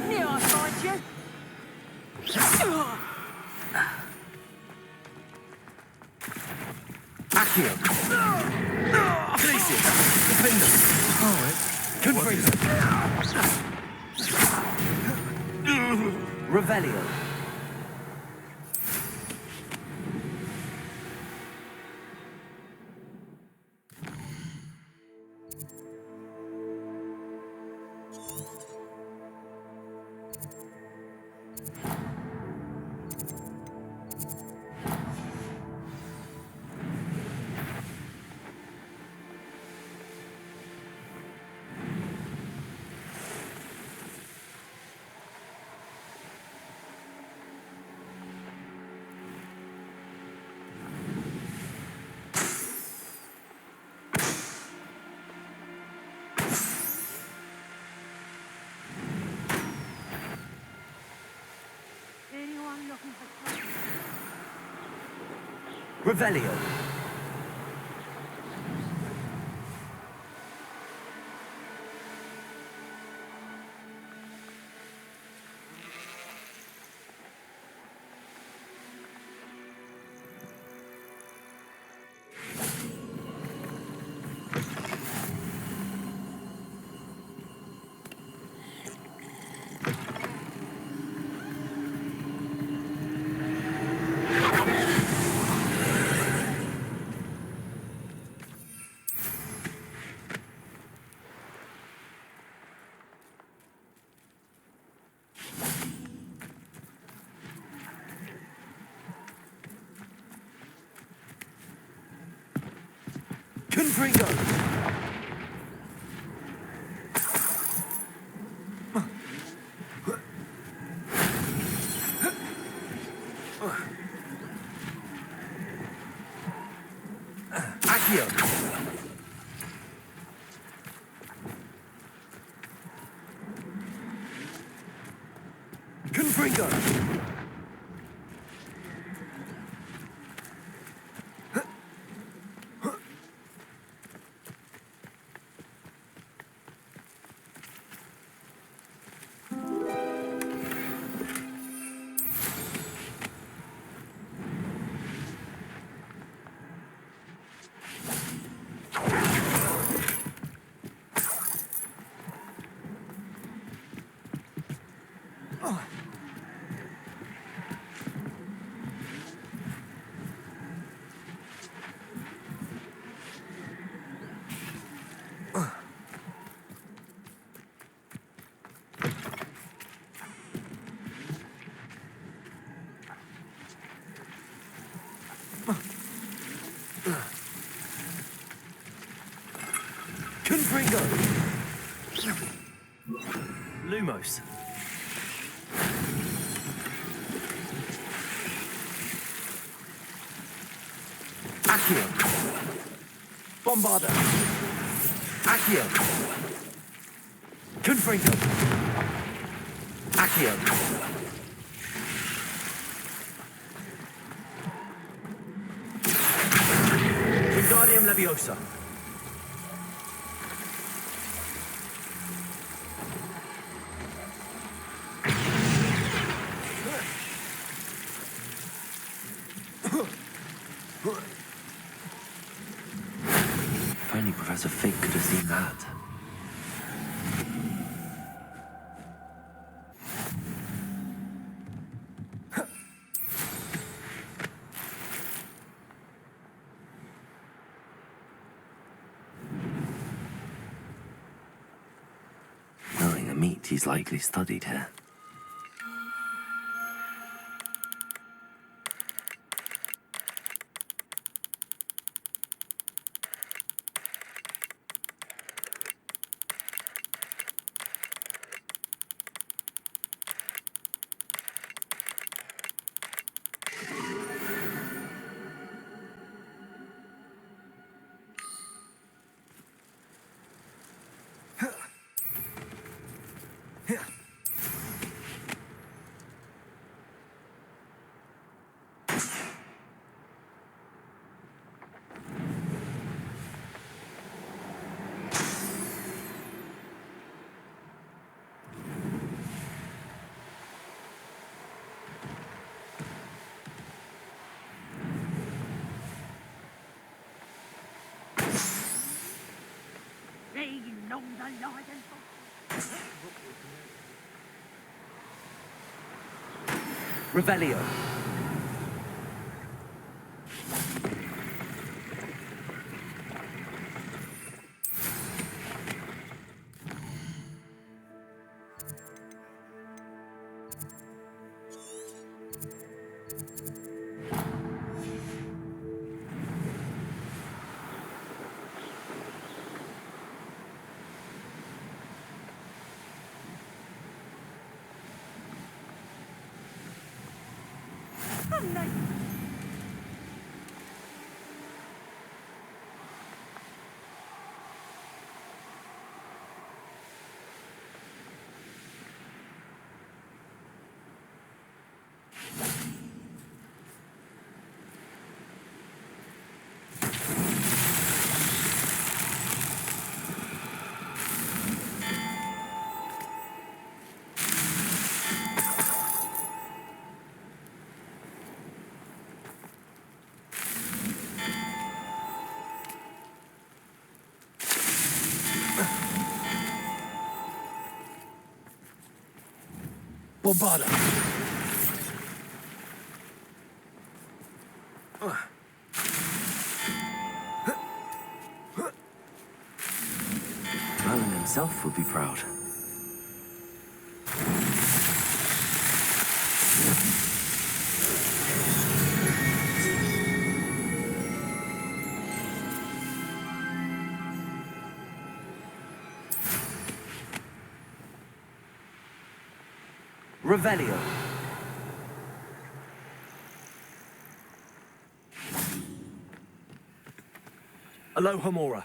Knew I'd find you. Accio. Glaciers. Defend us. Alright. Confront. Revelio. Anyone looking for trouble? Revelio. Confringo! Accio! Confringo! Confringo! Lumos. Accio. Bombarda. Accio. Confringo. Accio. Wingardium Leviosa. If only Professor Fig could have seen that. Knowing the meat, he's likely studied here. Revelio. Bombarda. Merlin himself would be proud. Revelio. Alohomora.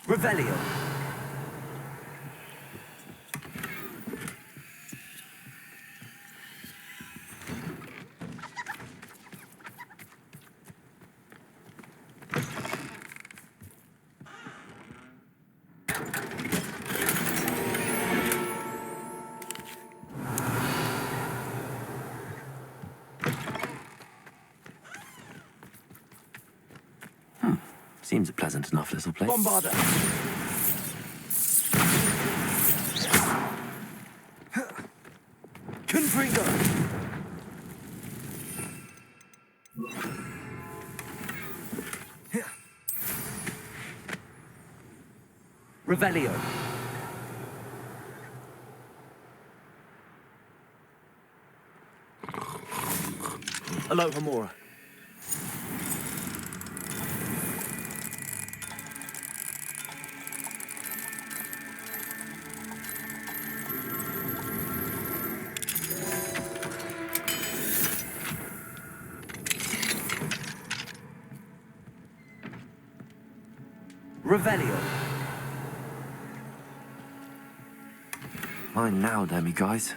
Revelio. Seems a pleasant enough little place. Bombarder. Confringo. Revelio. Alohomora. Revelio. Mine now, demi guys.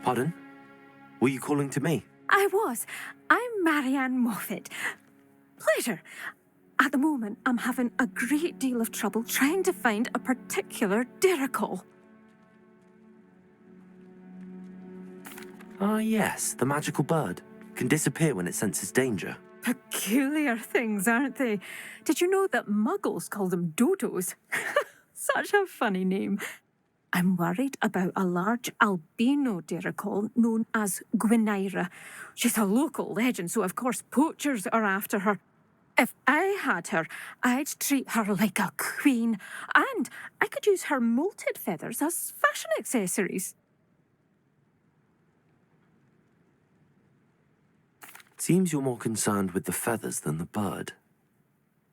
Pardon? Were you calling to me? I was. I'm Marianne Moffat. Pleasure. At the moment, I'm having a great deal of trouble trying to find a particular diricol. Ah, yes, the magical bird. Can disappear when it senses danger. Peculiar things, aren't they? Did you know that muggles call them dodos? Such a funny name. I'm worried about a large albino diricol known as Gwynaira. She's a local legend, so of course poachers are after her. If I had her, I'd treat her like a queen, and I could use her molted feathers as fashion accessories. Seems you're more concerned with the feathers than the bird.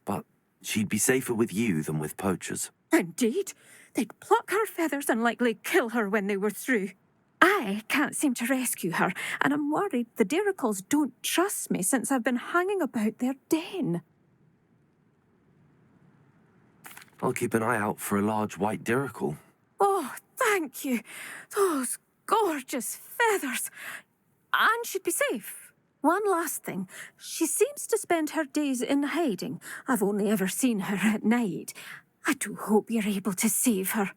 But she'd be safer with you than with poachers. Indeed. They'd pluck her feathers and likely kill her when they were through. I can't seem to rescue her, and I'm worried the diricols don't trust me since I've been hanging about their den. I'll keep an eye out for a large white diricol. Oh, thank you. Those gorgeous feathers. And she'd be safe. One last thing. She seems to spend her days in hiding. I've only ever seen her at night. I do hope you're able to save her.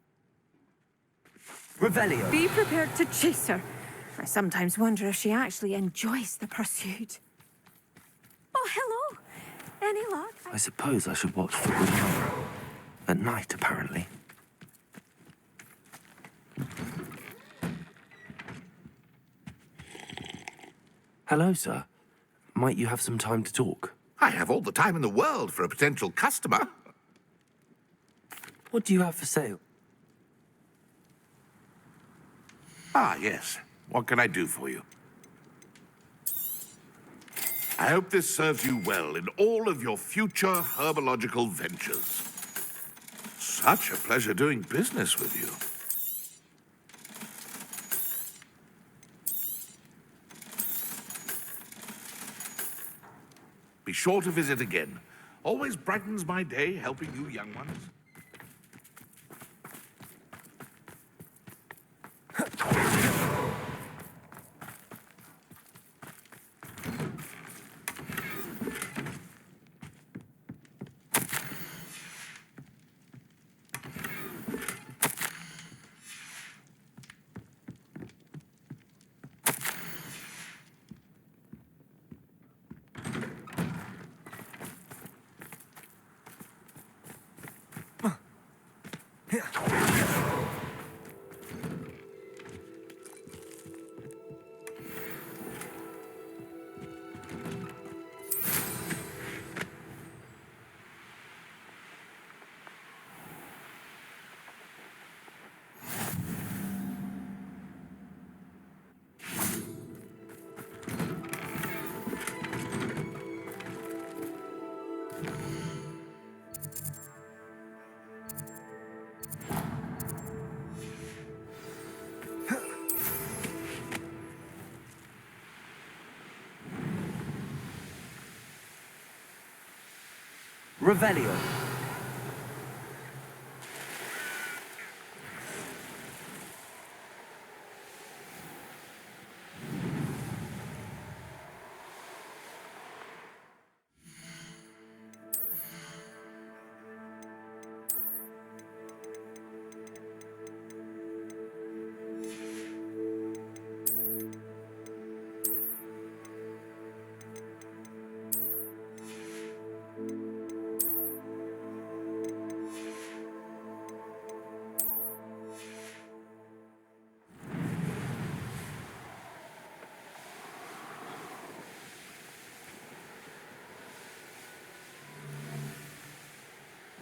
Revelio. Be prepared to chase her. I sometimes wonder if she actually enjoys the pursuit. Oh, hello. Any luck? I suppose I should watch for Gwynaira. At night, apparently. Hello, sir. Might you have some time to talk? I have all the time in the world for a potential customer. What do you have for sale? Ah, yes. What can I do for you? I hope this serves you well in all of your future herbological ventures. Such a pleasure doing business with you. Be sure to visit again. Always brightens my day helping you young ones. Revelio.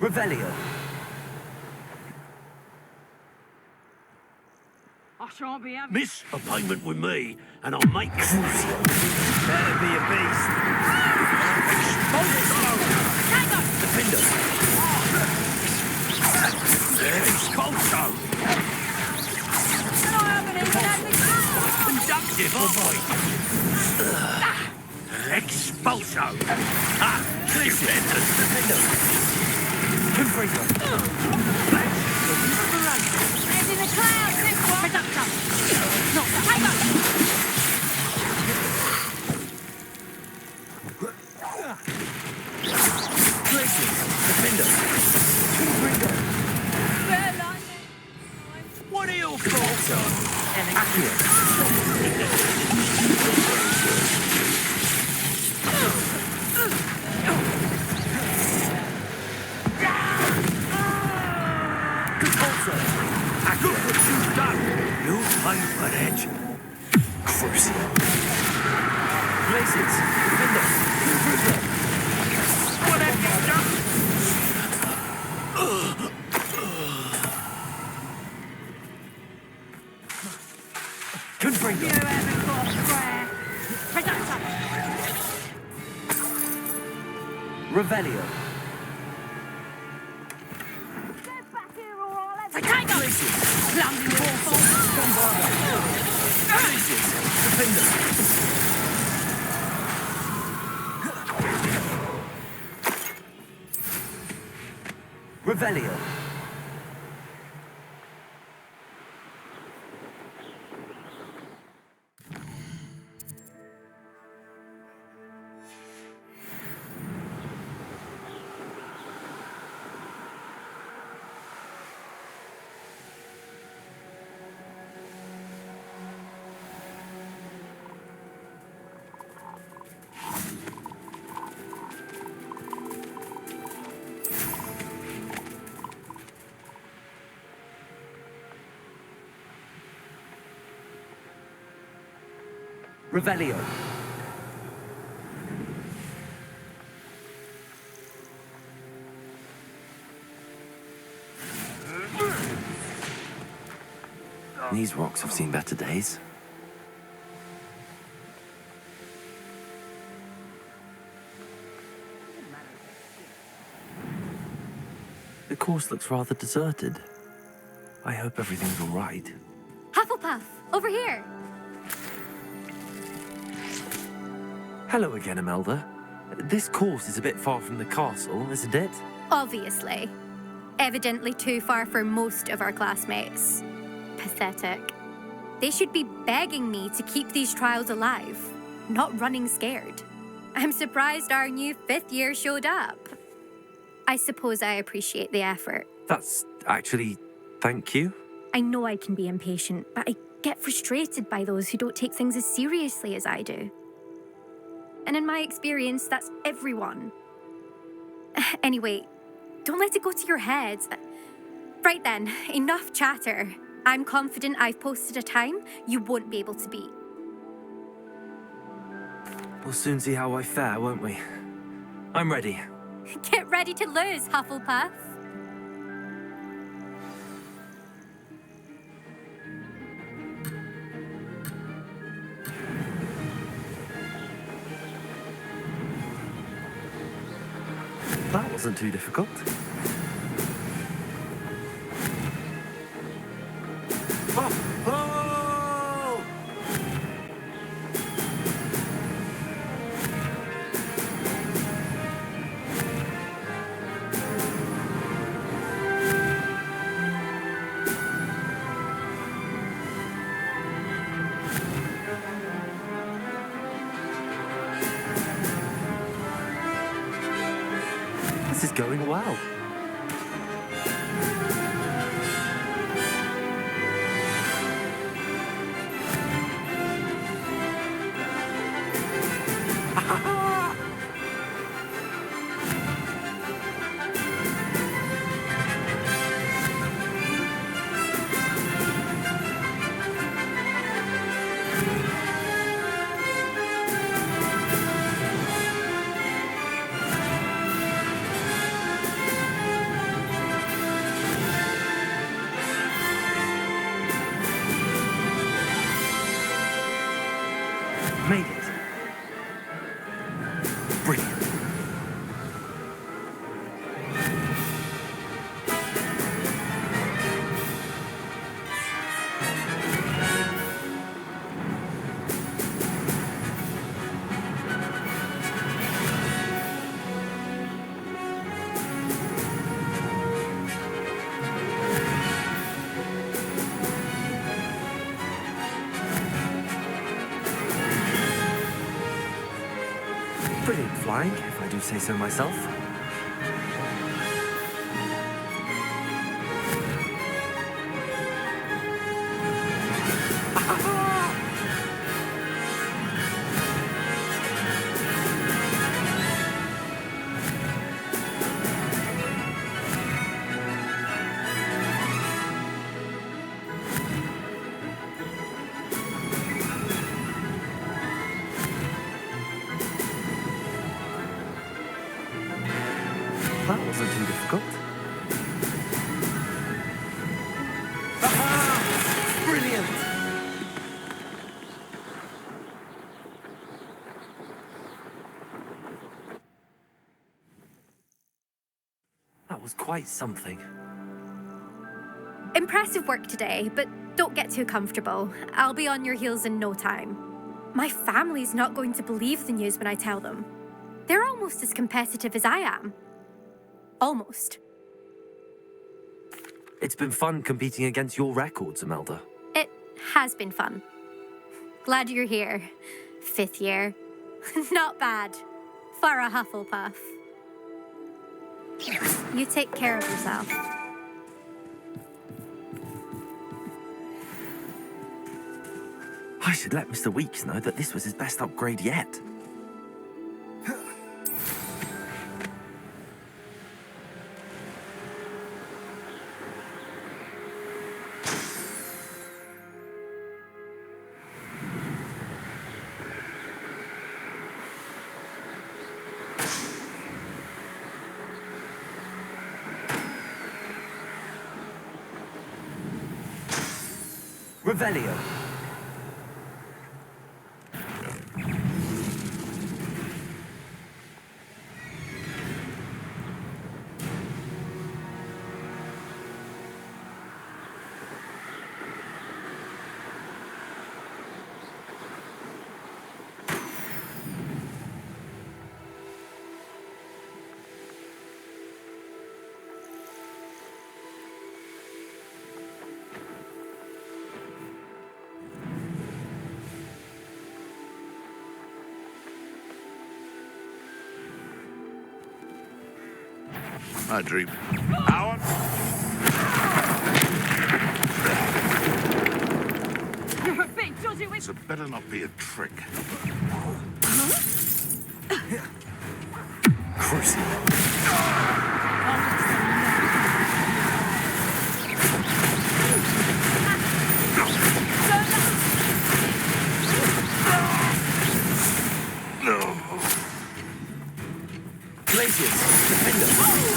Revelio. I shan't be having... Miss appointment with me, and I'll make Crucio. Better be a beast. Defender. Expulso. Conductive, Expulso. Defender. There's in the clouds, this one. Reductor. Not the tiger. Defender. What are your thoughts Look what you've done! You pay for it! Crucio. Places! Defender! What have you done? Confringo! You haven't got a square. Reductor. Revelio. London Defender. Revelio. Revelio. These rocks have seen better days. The course looks rather deserted. I hope everything's all right. Hufflepuff, over here. Hello again, Imelda. This course is a bit far from the castle, isn't it? Obviously. Evidently too far for most of our classmates. Pathetic. They should be begging me to keep these trials alive, not running scared. I'm surprised our new 5th year showed up. I suppose I appreciate the effort. That's actually... thank you. I know I can be impatient, but I get frustrated by those who don't take things as seriously as I do. And in my experience, that's everyone. Anyway, don't let it go to your head. Right then, enough chatter. I'm confident I've posted a time you won't be able to beat. We'll soon see how I fare, won't we? I'm ready. Get ready to lose, Hufflepuff. That wasn't too difficult. This is going well. Made it. Brilliant. Brilliant flying, if I do say so myself. That wasn't too difficult. Brilliant! That was quite something. Impressive work today, but don't get too comfortable. I'll be on your heels in no time. My family's not going to believe the news when I tell them. They're almost as competitive as I am. Almost. It's been fun competing against your records, Imelda. It has been fun. Glad you're here. 5th year. Not bad. For a Hufflepuff. You take care of yourself. I should let Mr. Weeks know that this was his best upgrade yet. Revelio. I dream. Power. You're a big dodgy witch. It better not be a trick. Crucible. glaciers! Defend us!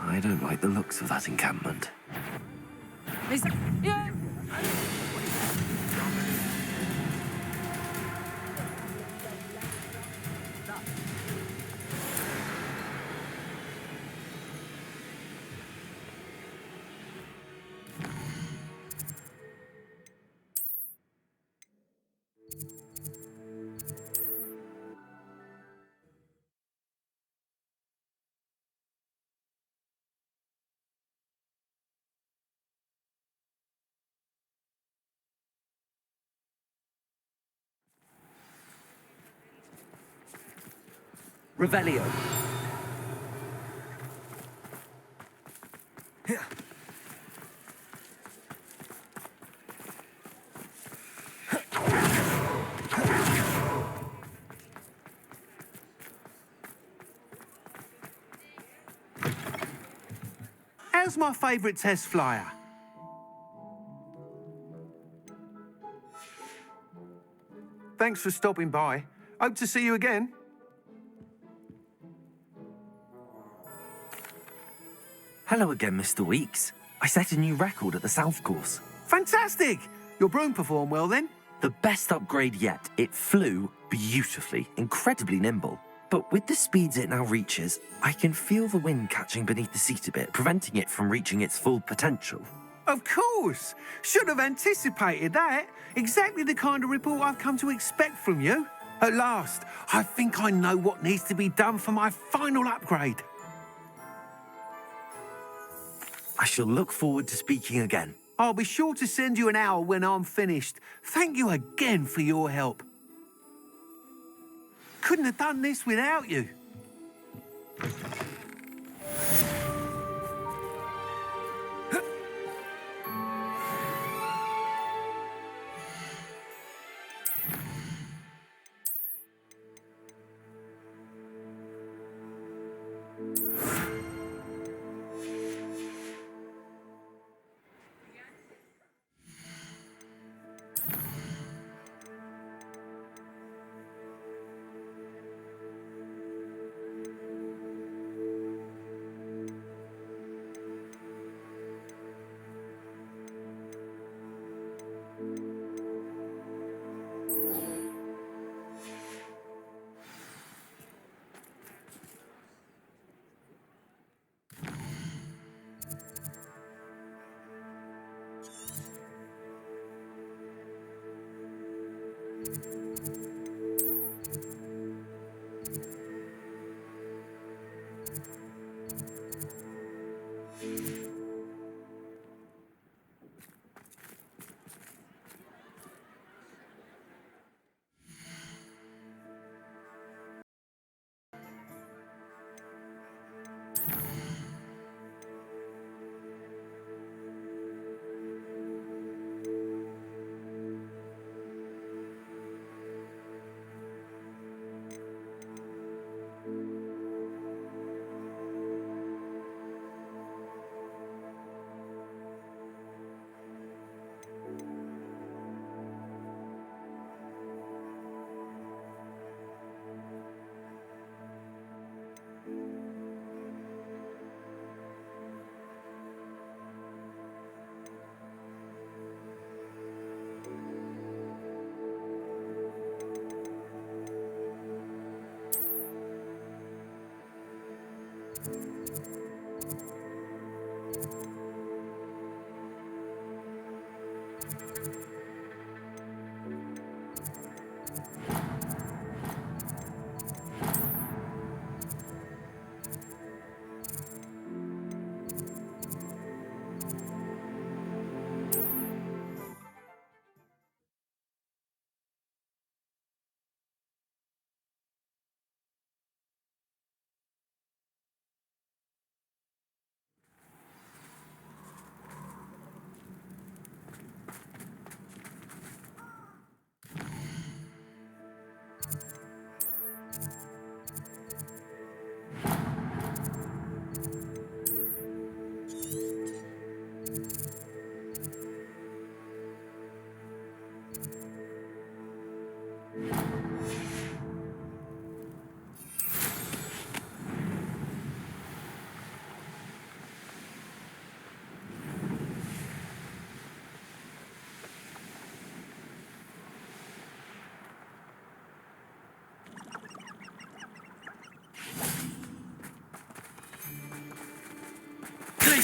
I don't like the looks of that encampment. Yeah. Revelio. How's my favourite test flyer? Thanks for stopping by. Hope to see you again. Hello again, Mr. Weeks. I set a new record at the South Course. Fantastic! Your broom performed well then? The best upgrade yet. It flew beautifully, incredibly nimble. But with the speeds it now reaches, I can feel the wind catching beneath the seat a bit, preventing it from reaching its full potential. Of course! Should have anticipated that. Exactly the kind of report I've come to expect from you. At last, I think I know what needs to be done for my final upgrade. I shall look forward to speaking again. I'll be sure to send you an owl when I'm finished. Thank you again for your help. Couldn't have done this without you.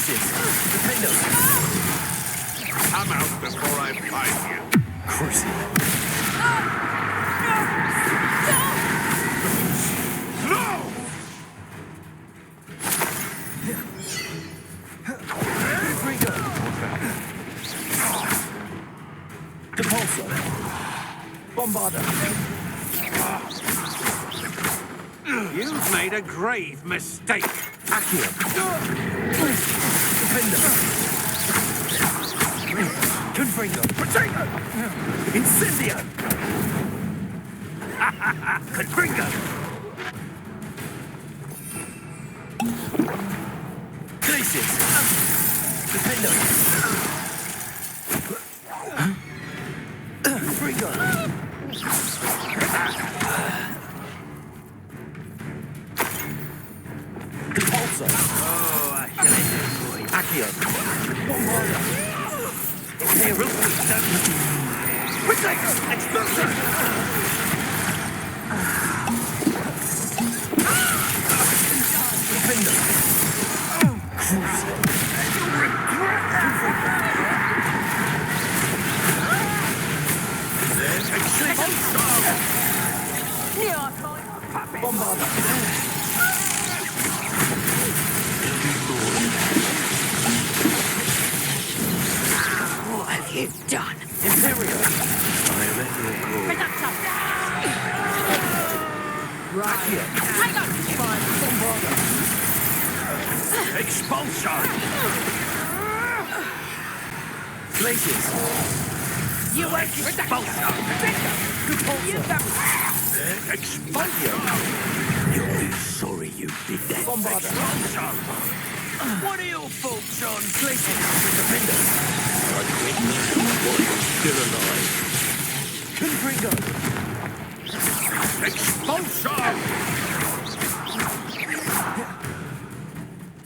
Places! Defender! Come out before I find you. Crucible! No! Depulso! Bombarder! You've made a grave mistake. Accio! Defender! Confringo! Potato! Incendio! Confringo! Glacius! Defender! Confringo! Depulso! Oh, I shall enjoy. Accio! Bombarder! Potato! Explosion! Defender! Crucible! Bombarder! What have you done? Imperial! I am at your call. Reductor! Accio! Tiger! Bombarder! Expulsion! Glacius! You expulsion! Expulsion! You'll be sorry you did that. Bombarder! Expulsion! What are your thoughts on Glacius! Defender! I quit while you're still alive. Confringo! expulsion?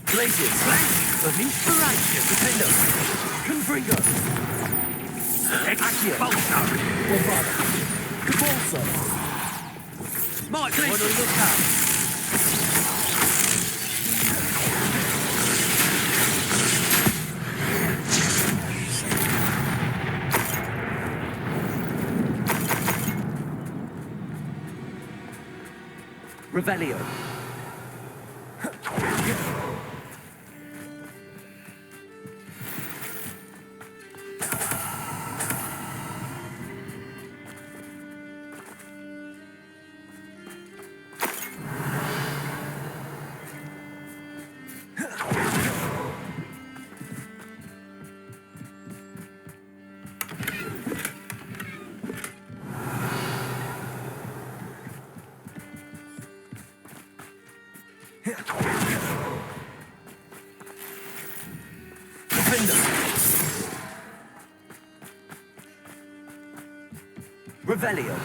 Glacius! Flash of inspiration! Defender! Confringo! Expulsion! Bombarder! Cabalso! Might want to look up. Revelio. Revelio.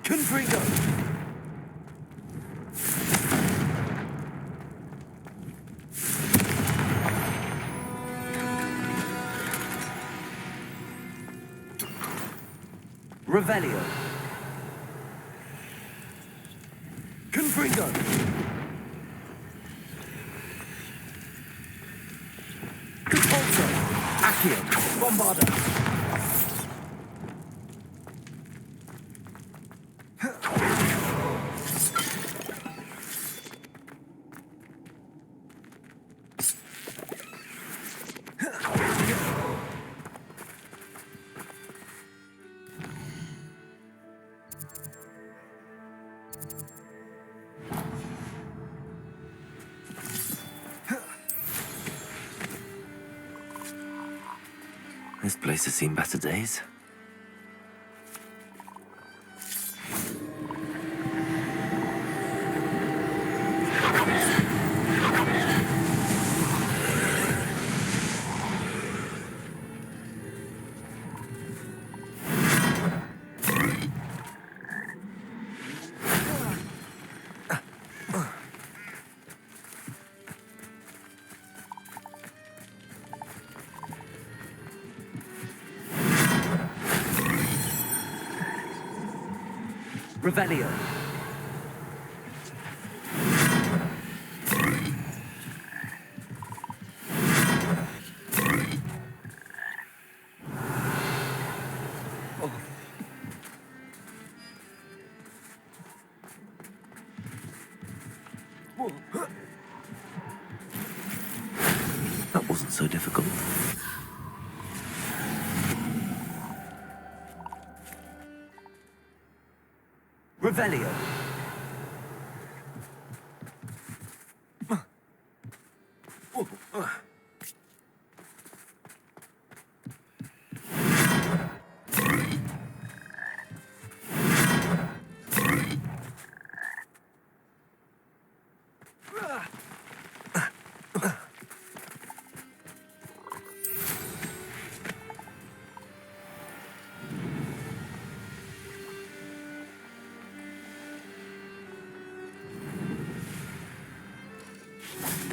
Confringo. Revelio. Fringo! Compulso! Accio! Bombarda! This place has seen better days. Revelio. That wasn't so difficult. Revelio.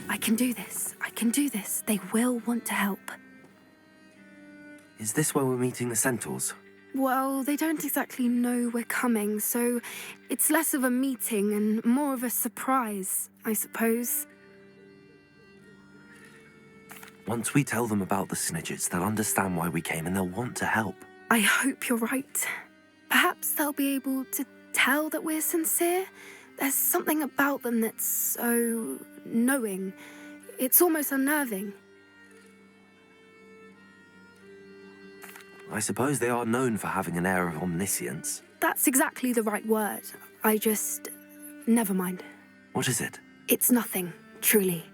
I can do this. I can do this. They will want to help. Is this where we're meeting the centaurs? Well, they don't exactly know we're coming, so it's less of a meeting and more of a surprise, I suppose. Once we tell them about the Snidgets, they'll understand why we came and they'll want to help. I hope you're right. Perhaps they'll be able to tell that we're sincere. There's something about them that's so knowing. It's almost unnerving. I suppose they are known for having an air of omniscience. That's exactly the right word. Never mind. What is it? It's nothing, truly.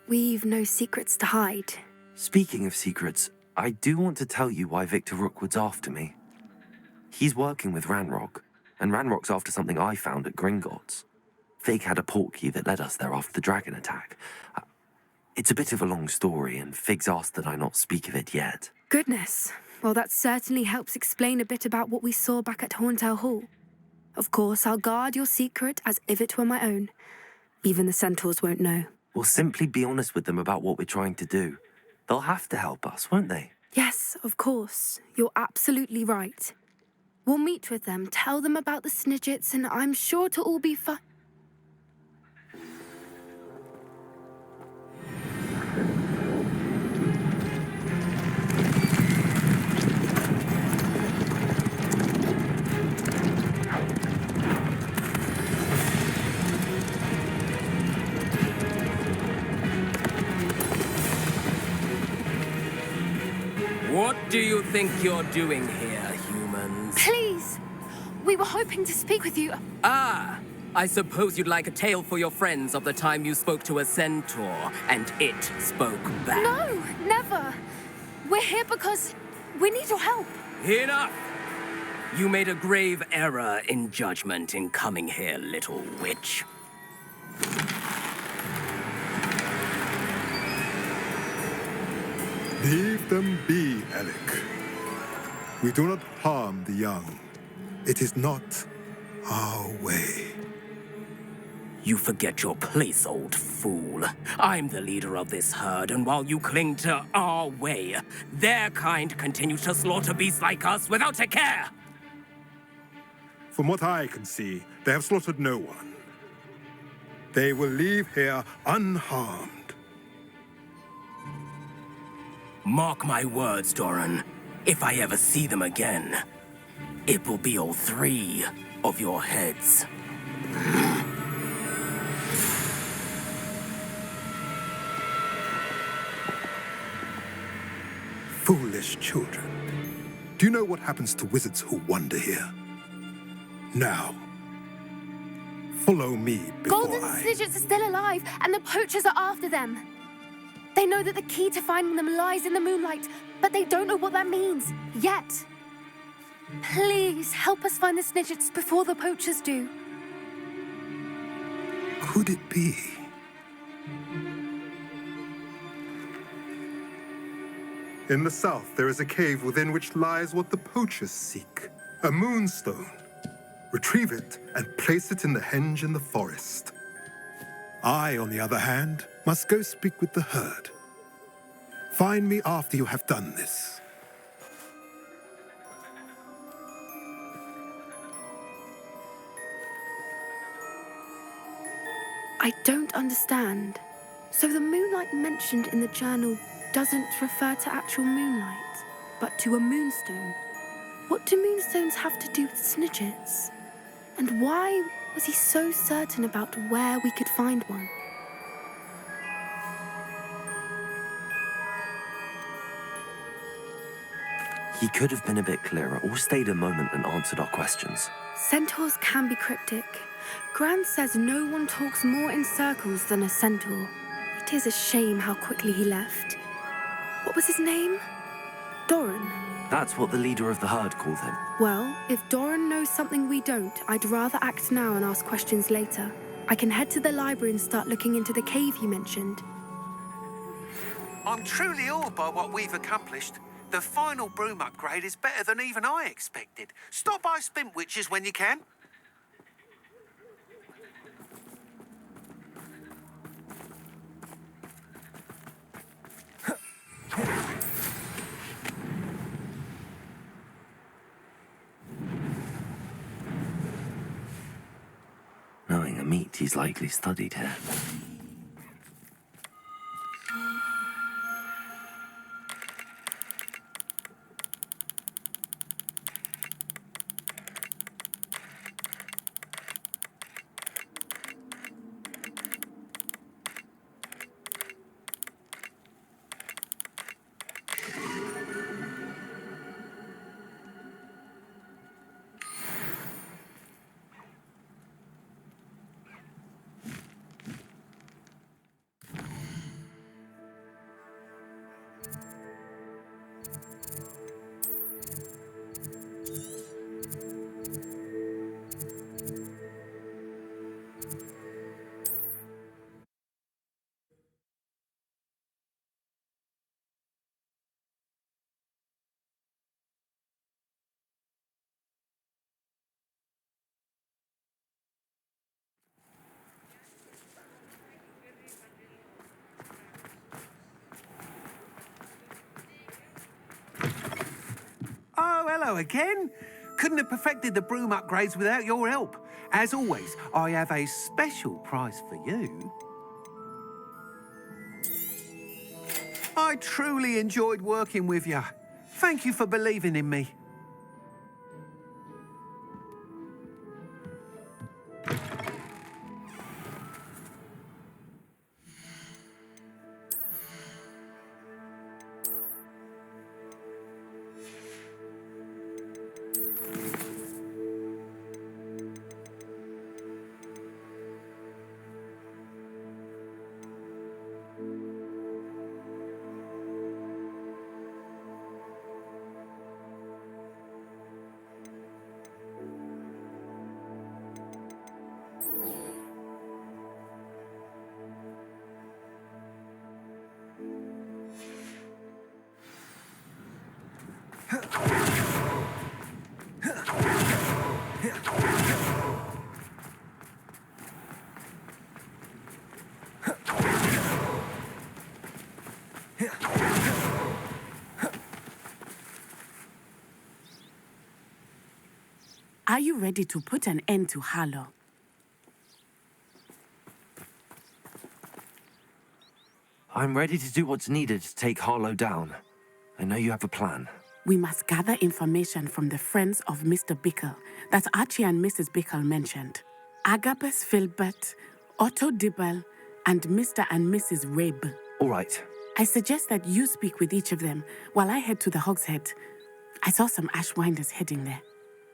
We've no secrets to hide. Speaking of secrets, I do want to tell you why Victor Rookwood's after me. He's working with Ranrok, and Ranrock's after something I found at Gringotts. Fig had a portkey that led us there after the dragon attack. It's a bit of a long story, and Fig's asked that I not speak of it yet. Goodness. Well, that certainly helps explain a bit about what we saw back at Horntail Hall. Of course, I'll guard your secret as if it were my own. Even the centaurs won't know. We'll simply be honest with them about what we're trying to do. They'll have to help us, won't they? Yes, of course. You're absolutely right. We'll meet with them, tell them about the Snidgets, and I'm sure to all be fine. What do you think you're doing here, humans? Please! We were hoping to speak with you. Ah! I suppose you'd like a tale for your friends of the time you spoke to a centaur, and it spoke back. No, never. We're here because we need your help. Enough! You made a grave error in judgment in coming here, little witch. Leave them be, Alec. We do not harm the young. It is not our way. You forget your place, old fool. I'm the leader of this herd, and while you cling to our way, their kind continues to slaughter beasts like us without a care. From what I can see, they have slaughtered no one. They will leave here unharmed. Mark my words, Doran. If I ever see them again, it will be all 3 of your heads. Foolish children. Do you know what happens to wizards who wander here? Now, follow me before Golden Snidgets are still alive, and the poachers are after them. They know that the key to finding them lies in the moonlight, but they don't know what that means, yet. Please, help us find the Snidgets before the poachers do. Could it be? In the south, there is a cave within which lies what the poachers seek. A moonstone. Retrieve it and place it in the henge in the forest. I, on the other hand, must go speak with the herd. Find me after you have done this. I don't understand. So the moonlight mentioned in the journal doesn't refer to actual moonlight, but to a moonstone. What do moonstones have to do with Snidgets? And why was he so certain about where we could find one? He could have been a bit clearer or stayed a moment and answered our questions. Centaurs can be cryptic. Gran says no one talks more in circles than a centaur. It is a shame how quickly he left. What was his name? Doran. That's what the leader of the herd called him. Well, if Doran knows something we don't, I'd rather act now and ask questions later. I can head to the library and start looking into the cave you mentioned. I'm truly awed by what we've accomplished. The final broom upgrade is better than even I expected. Stop by Spintwitches when you can. Knowing a meat, he's likely studied here. Oh, hello again. Couldn't have perfected the broom upgrades without your help. As always, I have a special prize for you. I truly enjoyed working with you. Thank you for believing in me. Are you ready to put an end to Harlow? I'm ready to do what's needed to take Harlow down. I know you have a plan. We must gather information from the friends of Mr. Bickle that Archie and Mrs. Bickle mentioned. Agabus Filbert, Otto Dibble, and Mr. and Mrs. Rabe. All right. I suggest that you speak with each of them while I head to the Hogshead. I saw some Ashwinders heading there.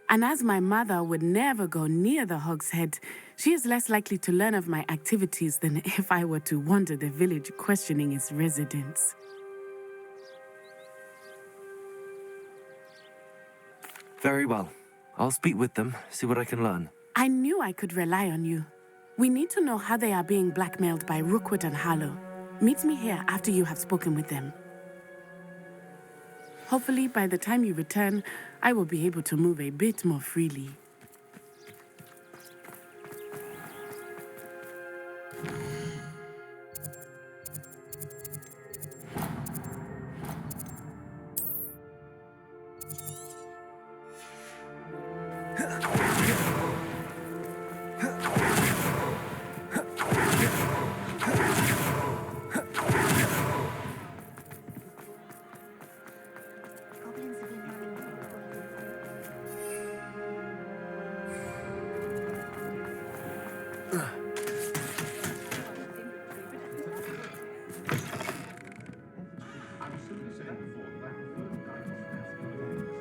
And as my mother would never go near the Hogshead, she is less likely to learn of my activities than if I were to wander the village questioning its residents. Very well. I'll speak with them, see what I can learn. I knew I could rely on you. We need to know how they are being blackmailed by Rookwood and Harlow. Meet me here after you have spoken with them. Hopefully, by the time you return, I will be able to move a bit more freely.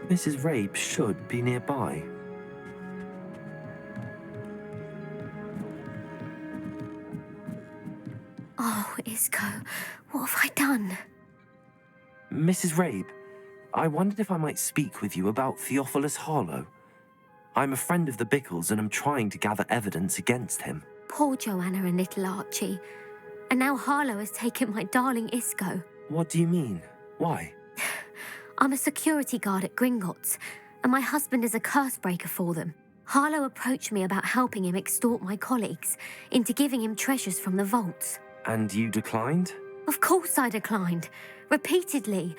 Mrs. Rabe should be nearby. Oh, Isco, what have I done? Mrs. Rabe, I wondered if I might speak with you about Theophilus Harlow. I'm a friend of the Bickles and I'm trying to gather evidence against him. Poor Joanna and little Archie. And now Harlow has taken my darling Isco. What do you mean? Why? I'm a security guard at Gringotts, and my husband is a curse breaker for them. Harlow approached me about helping him extort my colleagues into giving him treasures from the vaults. And you declined? Of course I declined. Repeatedly.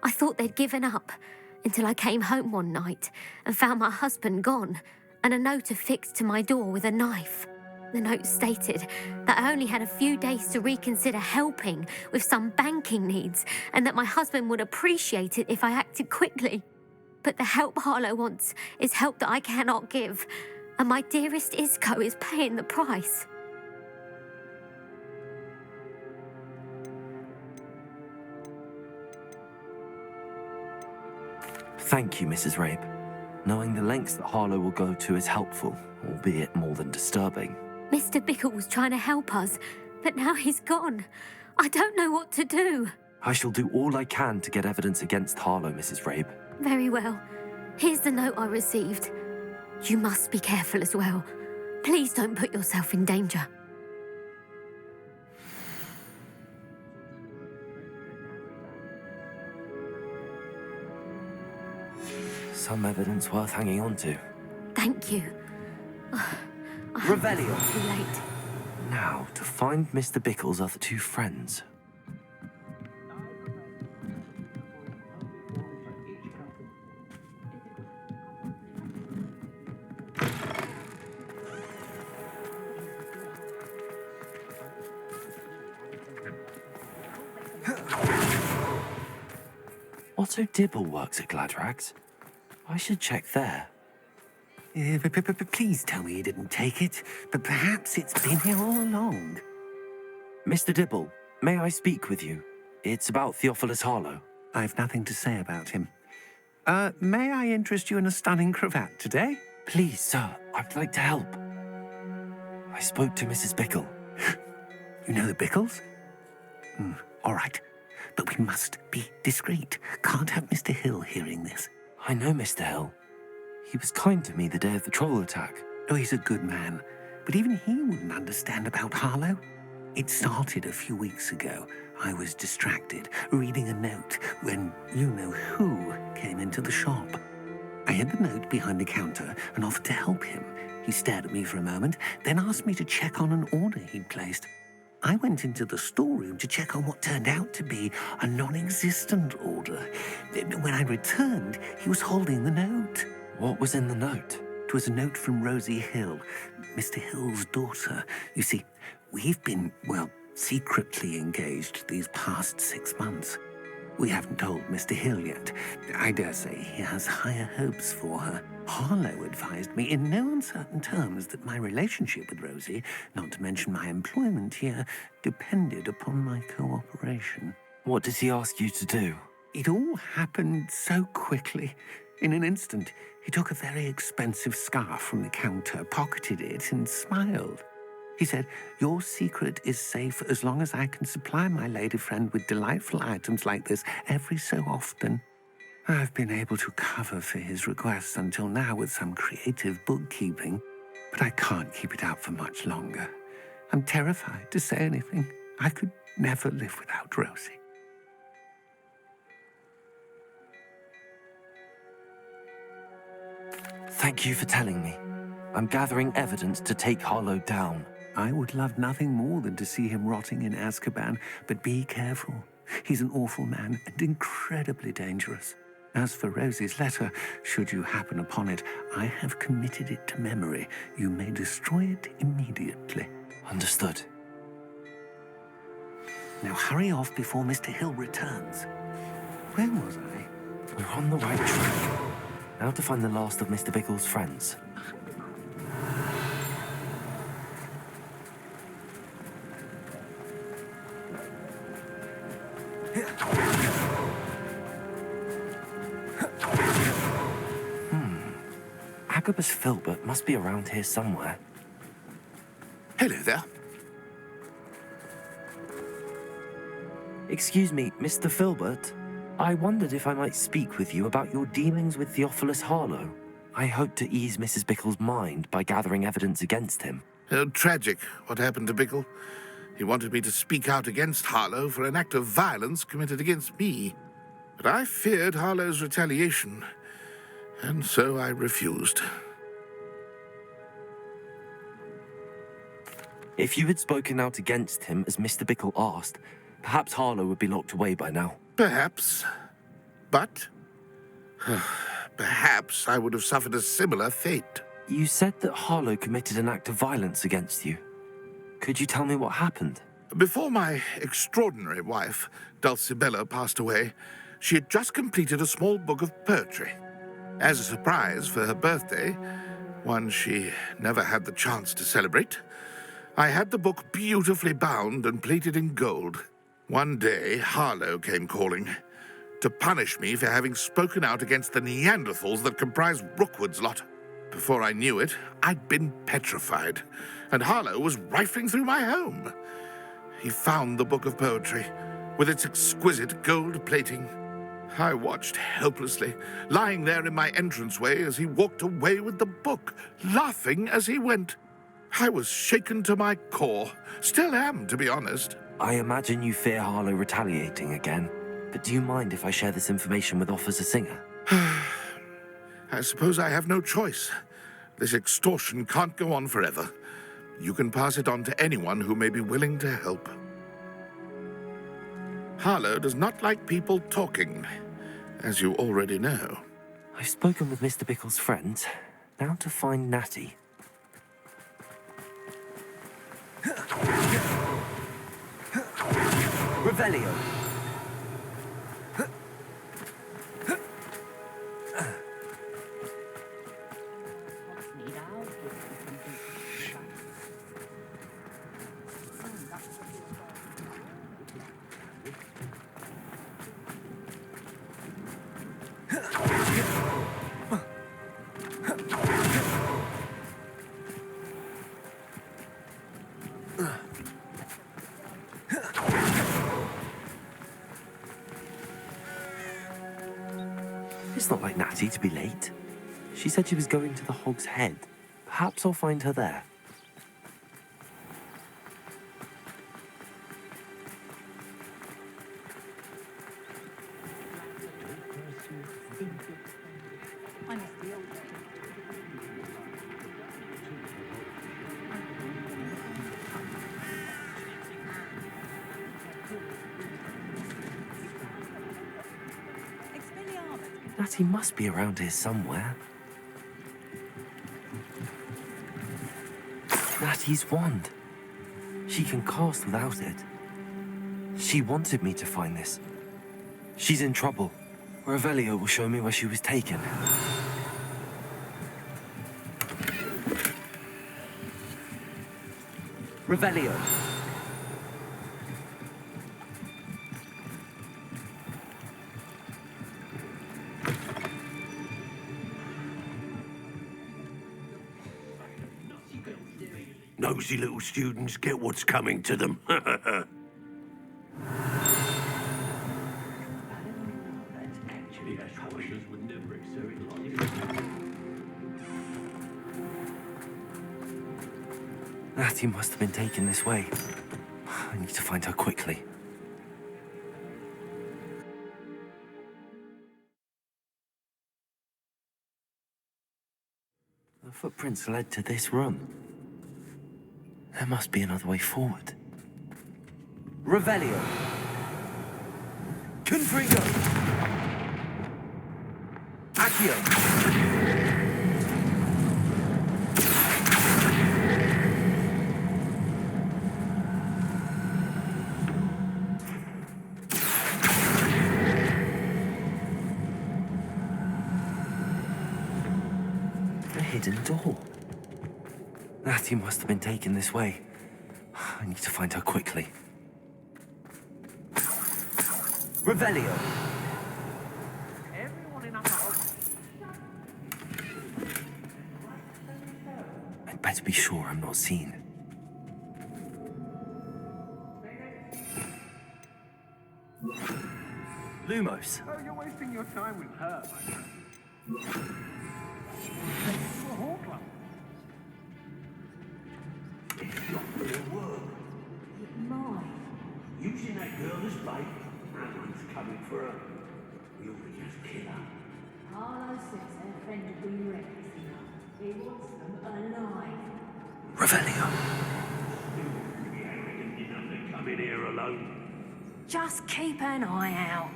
I thought they'd given up, until I came home one night and found my husband gone, and a note affixed to my door with a knife. The note stated that I only had a few days to reconsider helping with some banking needs, and that my husband would appreciate it if I acted quickly. But the help Harlow wants is help that I cannot give, and my dearest Isco is paying the price. Thank you, Mrs. Rabe. Knowing the lengths that Harlow will go to is helpful, albeit more than disturbing. Mr. Bickle was trying to help us, but now he's gone. I don't know what to do. I shall do all I can to get evidence against Harlow, Mrs. Rabe. Very well. Here's the note I received. You must be careful as well. Please don't put yourself in danger. Some evidence worth hanging on to. Thank you. Revelio. Too late. Now, to find Mr. Bickle's other two friends. Otto Dibble works at Gladrags. I should check there. Please tell me you didn't take it, but perhaps it's been here all along. Mr. Dibble, may I speak with you? It's about Theophilus Harlow. I've nothing to say about him. May I interest you in a stunning cravat today? Please, sir, I'd like to help. I spoke to Mrs. Bickle. You know the Bickles? All right, but we must be discreet. Can't have Mr. Hill hearing this. I know Mr. Hill. He was kind to me the day of the troll attack. Oh, he's a good man, but even he wouldn't understand about Harlow. It started a few weeks ago. I was distracted, reading a note, when you-know-who came into the shop. I hid the note behind the counter and offered to help him. He stared at me for a moment, then asked me to check on an order he'd placed. I went into the storeroom to check on what turned out to be a non-existent order. When I returned, he was holding the note. What was in the note? It was a note from Rosie Hill, Mr. Hill's daughter. You see, we've been, well, secretly engaged these past 6 months. We haven't told Mr. Hill yet. I dare say he has higher hopes for her. Harlow advised me in no uncertain terms that my relationship with Rosie, not to mention my employment here, depended upon my cooperation. What did he ask you to do? It all happened so quickly. In an instant, he took a very expensive scarf from the counter, pocketed it, and smiled. He said, "Your secret is safe as long as I can supply my lady friend with delightful items like this every so often." I've been able to cover for his requests until now with some creative bookkeeping, but I can't keep it out for much longer. I'm terrified to say anything. I could never live without Rosie. Thank you for telling me. I'm gathering evidence to take Harlow down. I would love nothing more than to see him rotting in Azkaban, but be careful. He's an awful man and incredibly dangerous. As for Rosie's letter, should you happen upon it, I have committed it to memory. You may destroy it immediately. Understood. Now hurry off before Mr. Hill returns. Where was I? We're on the right track. Now to find the last of Mr. Biggle's friends. Agabus Filbert must be around here somewhere. Hello there. Excuse me, Mr. Filbert. I wondered if I might speak with you about your dealings with Theophilus Harlow. I hope to ease Mrs. Bickle's mind by gathering evidence against him. Tragic, what happened to Bickle. He wanted me to speak out against Harlow for an act of violence committed against me. But I feared Harlow's retaliation, and so I refused. If you had spoken out against him as Mr. Bickle asked, perhaps Harlow would be locked away by now. Perhaps. But perhaps I would have suffered a similar fate. You said that Harlow committed an act of violence against you. Could you tell me what happened? Before my extraordinary wife, Dulcibella, passed away, she had just completed a small book of poetry. As a surprise for her birthday, one she never had the chance to celebrate, I had the book beautifully bound and plated in gold. One day, Harlow came calling to punish me for having spoken out against the Neanderthals that comprise Rookwood's lot. Before I knew it, I'd been petrified, and Harlow was rifling through my home. He found the book of poetry, with its exquisite gold plating. I watched helplessly, lying there in my entranceway as he walked away with the book, laughing as he went. I was shaken to my core. Still am, to be honest. I imagine you fear Harlow retaliating again, but do you mind if I share this information with Officer Singer? I suppose I have no choice. This extortion can't go on forever. You can pass it on to anyone who may be willing to help. Harlow does not like people talking, as you already know. I've spoken with Mr. Bickle's friends. Now to find Natty. Revelio. It's not like Natty to be late. She said she was going to the Hog's Head. Perhaps I'll find her there. Natty must be around here somewhere. Natty's wand. She can cast without it. She wanted me to find this. She's in trouble. Revelio will show me where she was taken. Revelio. Nosy little students get what's coming to them. Natty must have been taken this way. I need to find her quickly. The footprints led to this room. There must be another way forward. Revelio. Confringo. Accio. Hidden door. Natty must have been taken this way. I need to find her quickly. Revelio. Everyone in our house. I'd better be sure I'm not seen. Lumos. Oh, you're wasting your time with her, my friend. Using that girl as bait, Ranrok's coming for her. We ought to just kill her. Harlow says her friend will be reckless enough. He wants them alive. Revelio. Be arrogant enough to come in here alone. Just keep an eye out.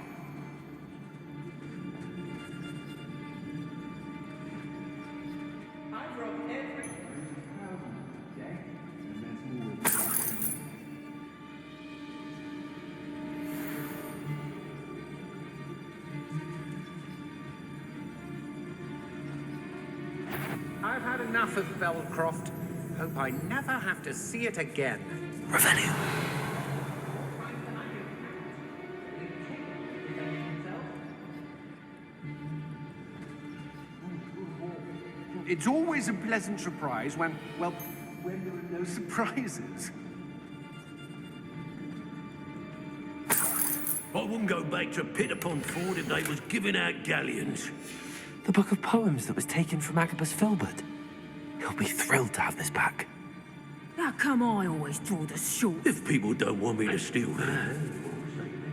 I've had enough of Belcroft. Hope I never have to see it again. Revelio. It's always a pleasant surprise when there are no surprises. I wouldn't go back to Pittapon Ford if they was giving out galleons. The book of poems that was taken from Agabus Filbert. He'll be thrilled to have this back. How come I always draw the short? If people don't want me to steal that,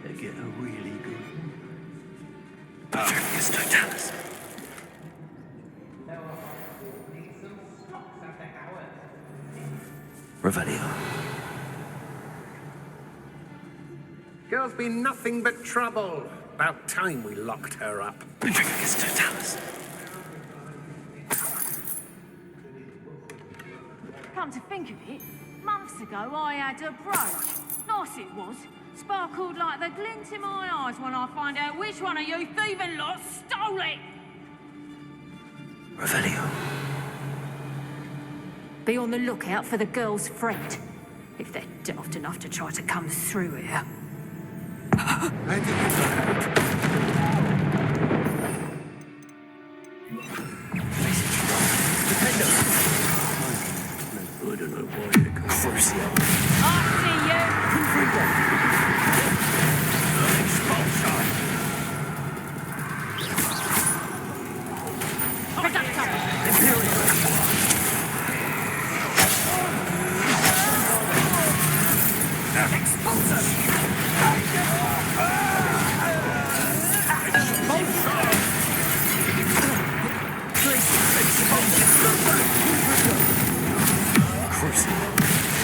they get a really good. Perfectus Totalis. Revelio. Girl's been nothing but trouble. About time we locked her up. Perfectus Totalis. Come to think of it, months ago I had a brooch. Nice it was. Sparkled like the glint in my eyes when I find out which one of you thieving lot stole it. Revelio. Be on the lookout for the girl's friend, if they're daft enough to try to come through here. I don't know why you come. Crucio. I see you.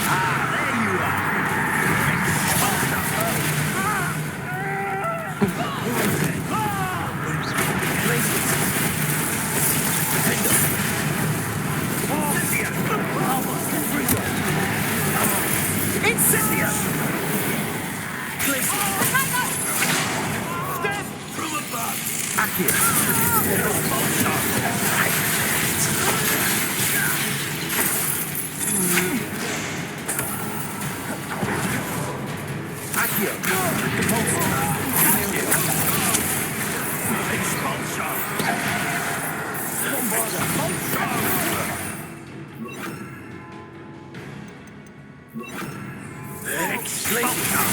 Ah, there you are. Expulsion!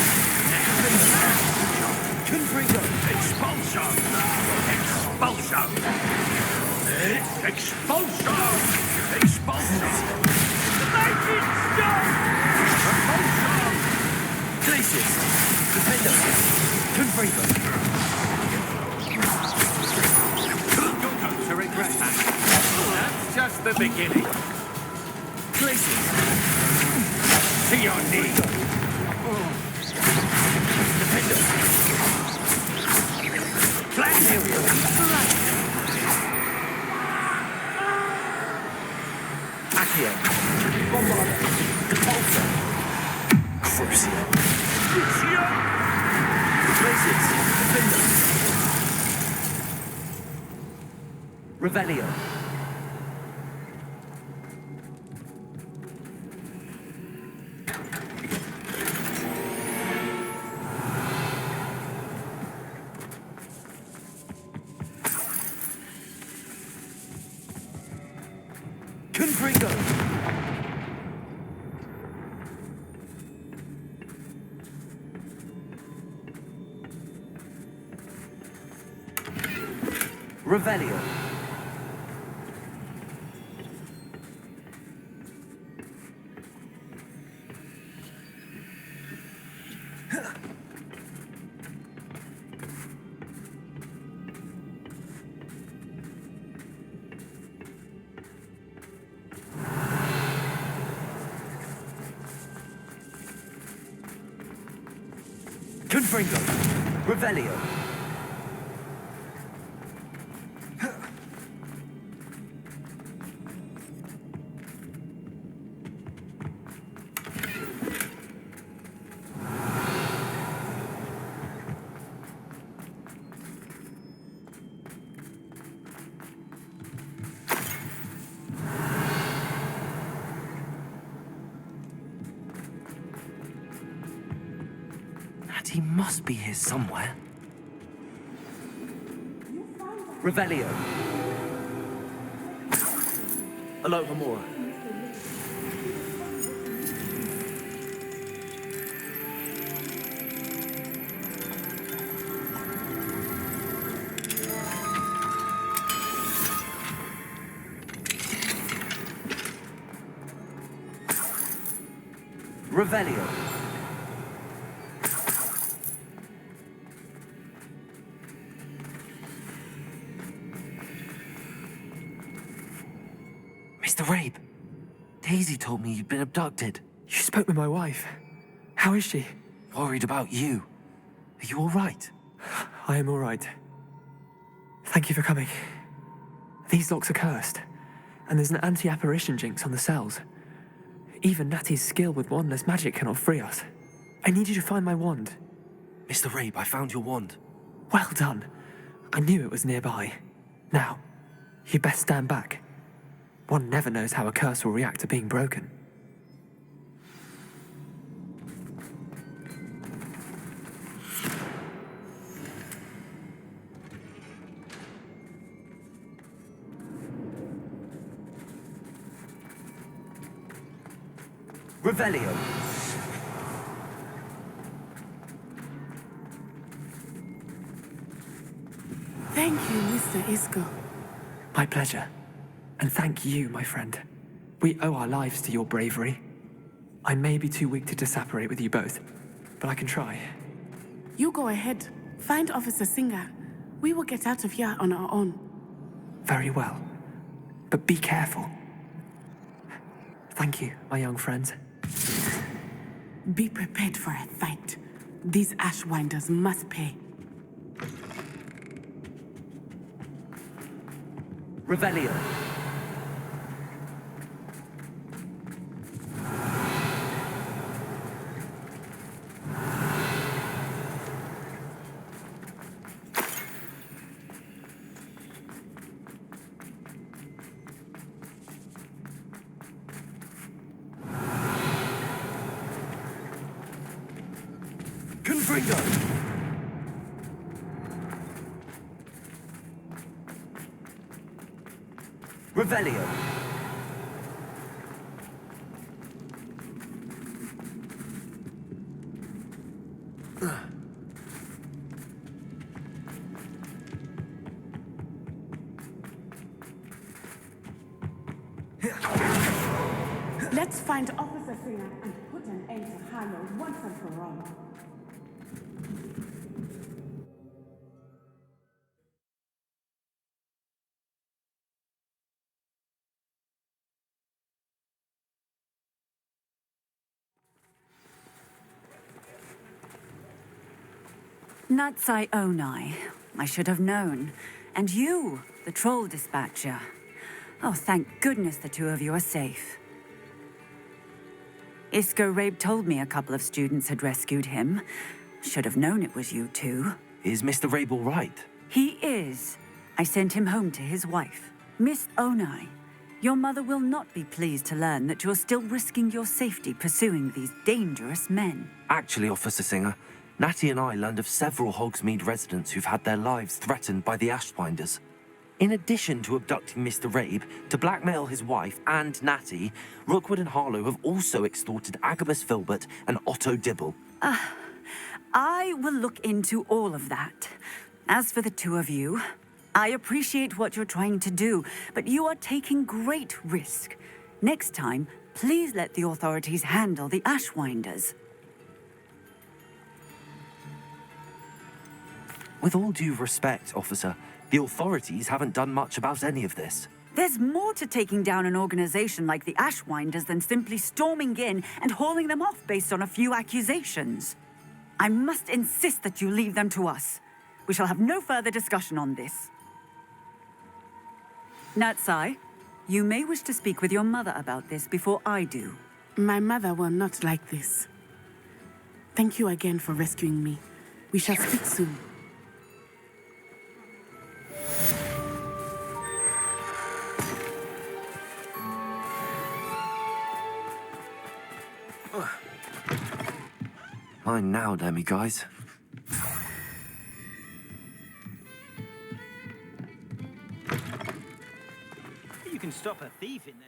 Confringo! Expulsion! Expulsion! Expulsion! Expulsion! Make it stop! Expulsion! Glacius! Defender! Confringo! You're going to regret that. That's just the beginning. Glacius! To your knees. Defender! Flash area. Accio! Bombarda! Repulsor! Crucio! Crucio! Glacius! Defender! Revelio! Confringo! Revelio! Confringo! Revelio! He must be here somewhere. Revelio. Hello, Hamura. Revelio. Mr. Rabe, Daisy told me you'd been abducted. You spoke with my wife. How is she? Worried about you. Are you all right? I am all right. Thank you for coming. These locks are cursed, and there's an anti-apparition jinx on the cells. Even Natty's skill with wandless magic cannot free us. I need you to find my wand. Mr. Rabe, I found your wand. Well done. I knew it was nearby. Now, you'd best stand back. One never knows how a curse will react to being broken. Revelio. Thank you, Mr. Isco. My pleasure. And thank you, my friend. We owe our lives to your bravery. I may be too weak to disapparate with you both, but I can try. You go ahead. Find Officer Singer. We will get out of here on our own. Very well. But be careful. Thank you, my young friends. Be prepared for a fight. These Ashwinders must pay. Revelio. Confringo! Revelio. Let's find Officer Singer and put an end to Harlow once and for all. Natsai Onai. I should have known. And you, the troll dispatcher. Oh, thank goodness the two of you are safe. Isco Rabe told me a couple of students had rescued him. Should have known it was you two. Is Mr. Rabe all right? He is. I sent him home to his wife. Miss Onai, your mother will not be pleased to learn that you're still risking your safety pursuing these dangerous men. Actually, Officer Singer, Natty and I learned of several Hogsmeade residents who've had their lives threatened by the Ashwinders. In addition to abducting Mr. Rabe to blackmail his wife and Natty, Rookwood and Harlow have also extorted Agabus Filbert and Otto Dibble. I will look into all of that. As for the two of you, I appreciate what you're trying to do, but you are taking great risk. Next time, please let the authorities handle the Ashwinders. With all due respect, officer, the authorities haven't done much about any of this. There's more to taking down an organization like the Ashwinders than simply storming in and hauling them off based on a few accusations. I must insist that you leave them to us. We shall have no further discussion on this. Natsai, you may wish to speak with your mother about this before I do. My mother will not like this. Thank you again for rescuing me. We shall speak soon. Fine now, Demi, guys. You can stop a thief in there.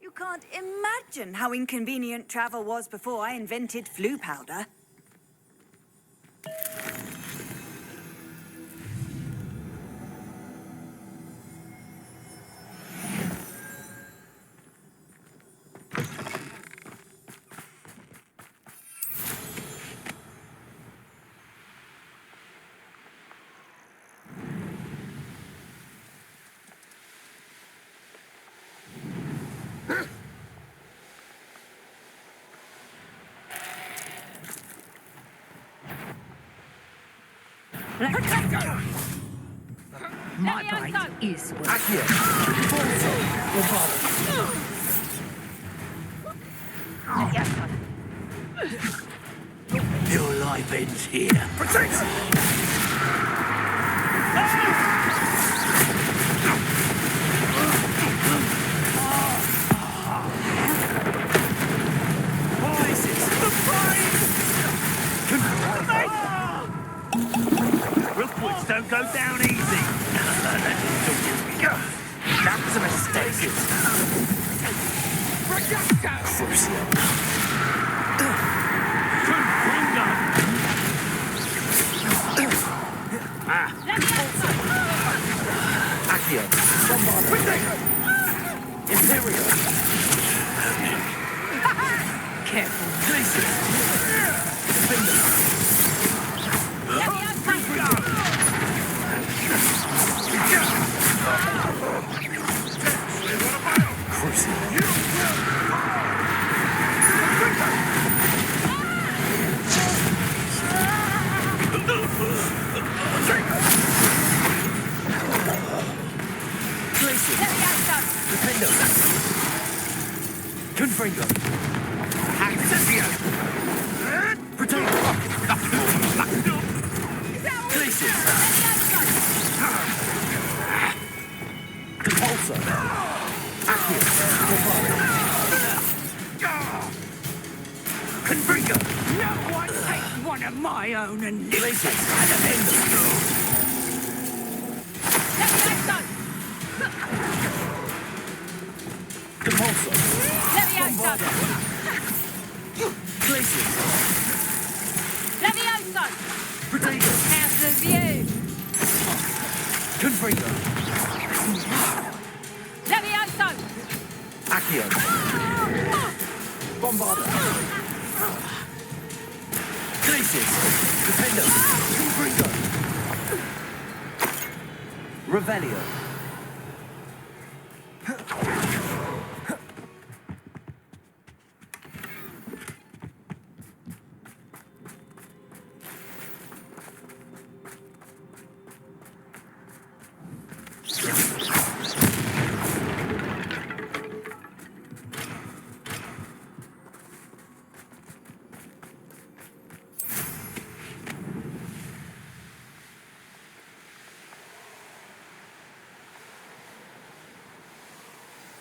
You can't imagine how inconvenient travel was before I invented flu powder. My bite is Your life ends here. Rookwoods don't go down easy. That's a mistake. Accio. Bombard. Imperial. Careful. Glacius. Defender. Confringo. Accessio. Protego. Glacius. Compulsor. Accio. Confringo. No one takes one of my own and Glacius. Compulsor. Glacius. Levioso! Protego. How's the view? Confringo. Levioso! Accio. Bombarda. Glacius. Defender. Confringo. Revelio.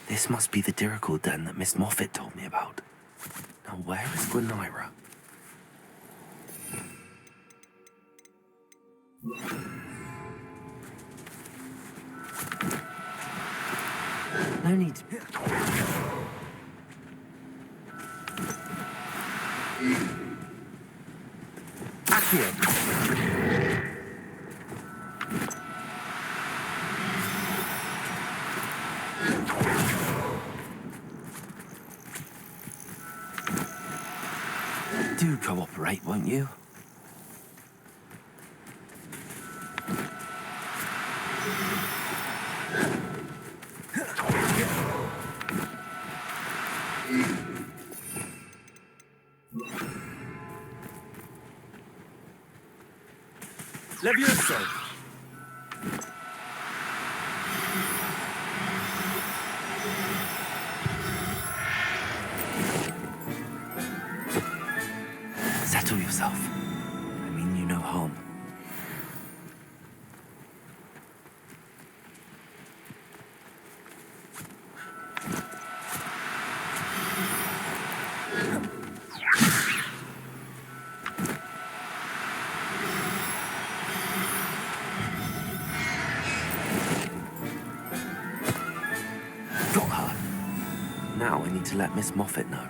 This must be the Dirical den that Miss Moffat told me about. Now, where is Gwenira? No need. Accio. Do cooperate, won't you? Levioso. Settle yourself. I mean you no harm. Got her. Now I need to let Miss Moffat know.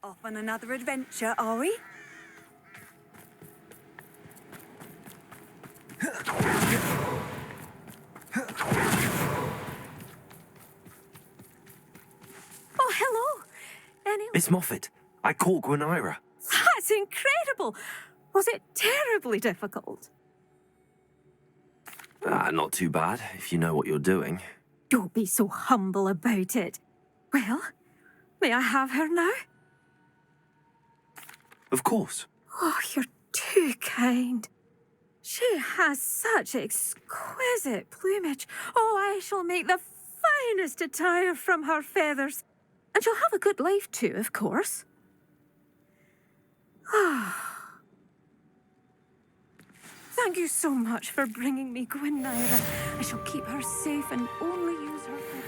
Off on another adventure, are we? Oh, hello. Annie. Miss Moffat, I caught Gwenira. That's incredible. Was it terribly difficult? Not too bad, if you know what you're doing. Don't be so humble about it. Well, may I have her now? Of course. Oh, you're too kind. She has such exquisite plumage. Oh, I shall make the finest attire from her feathers. And she'll have a good life too, of course. Thank you so much for bringing me Gwynaira. I shall keep her safe and only use her for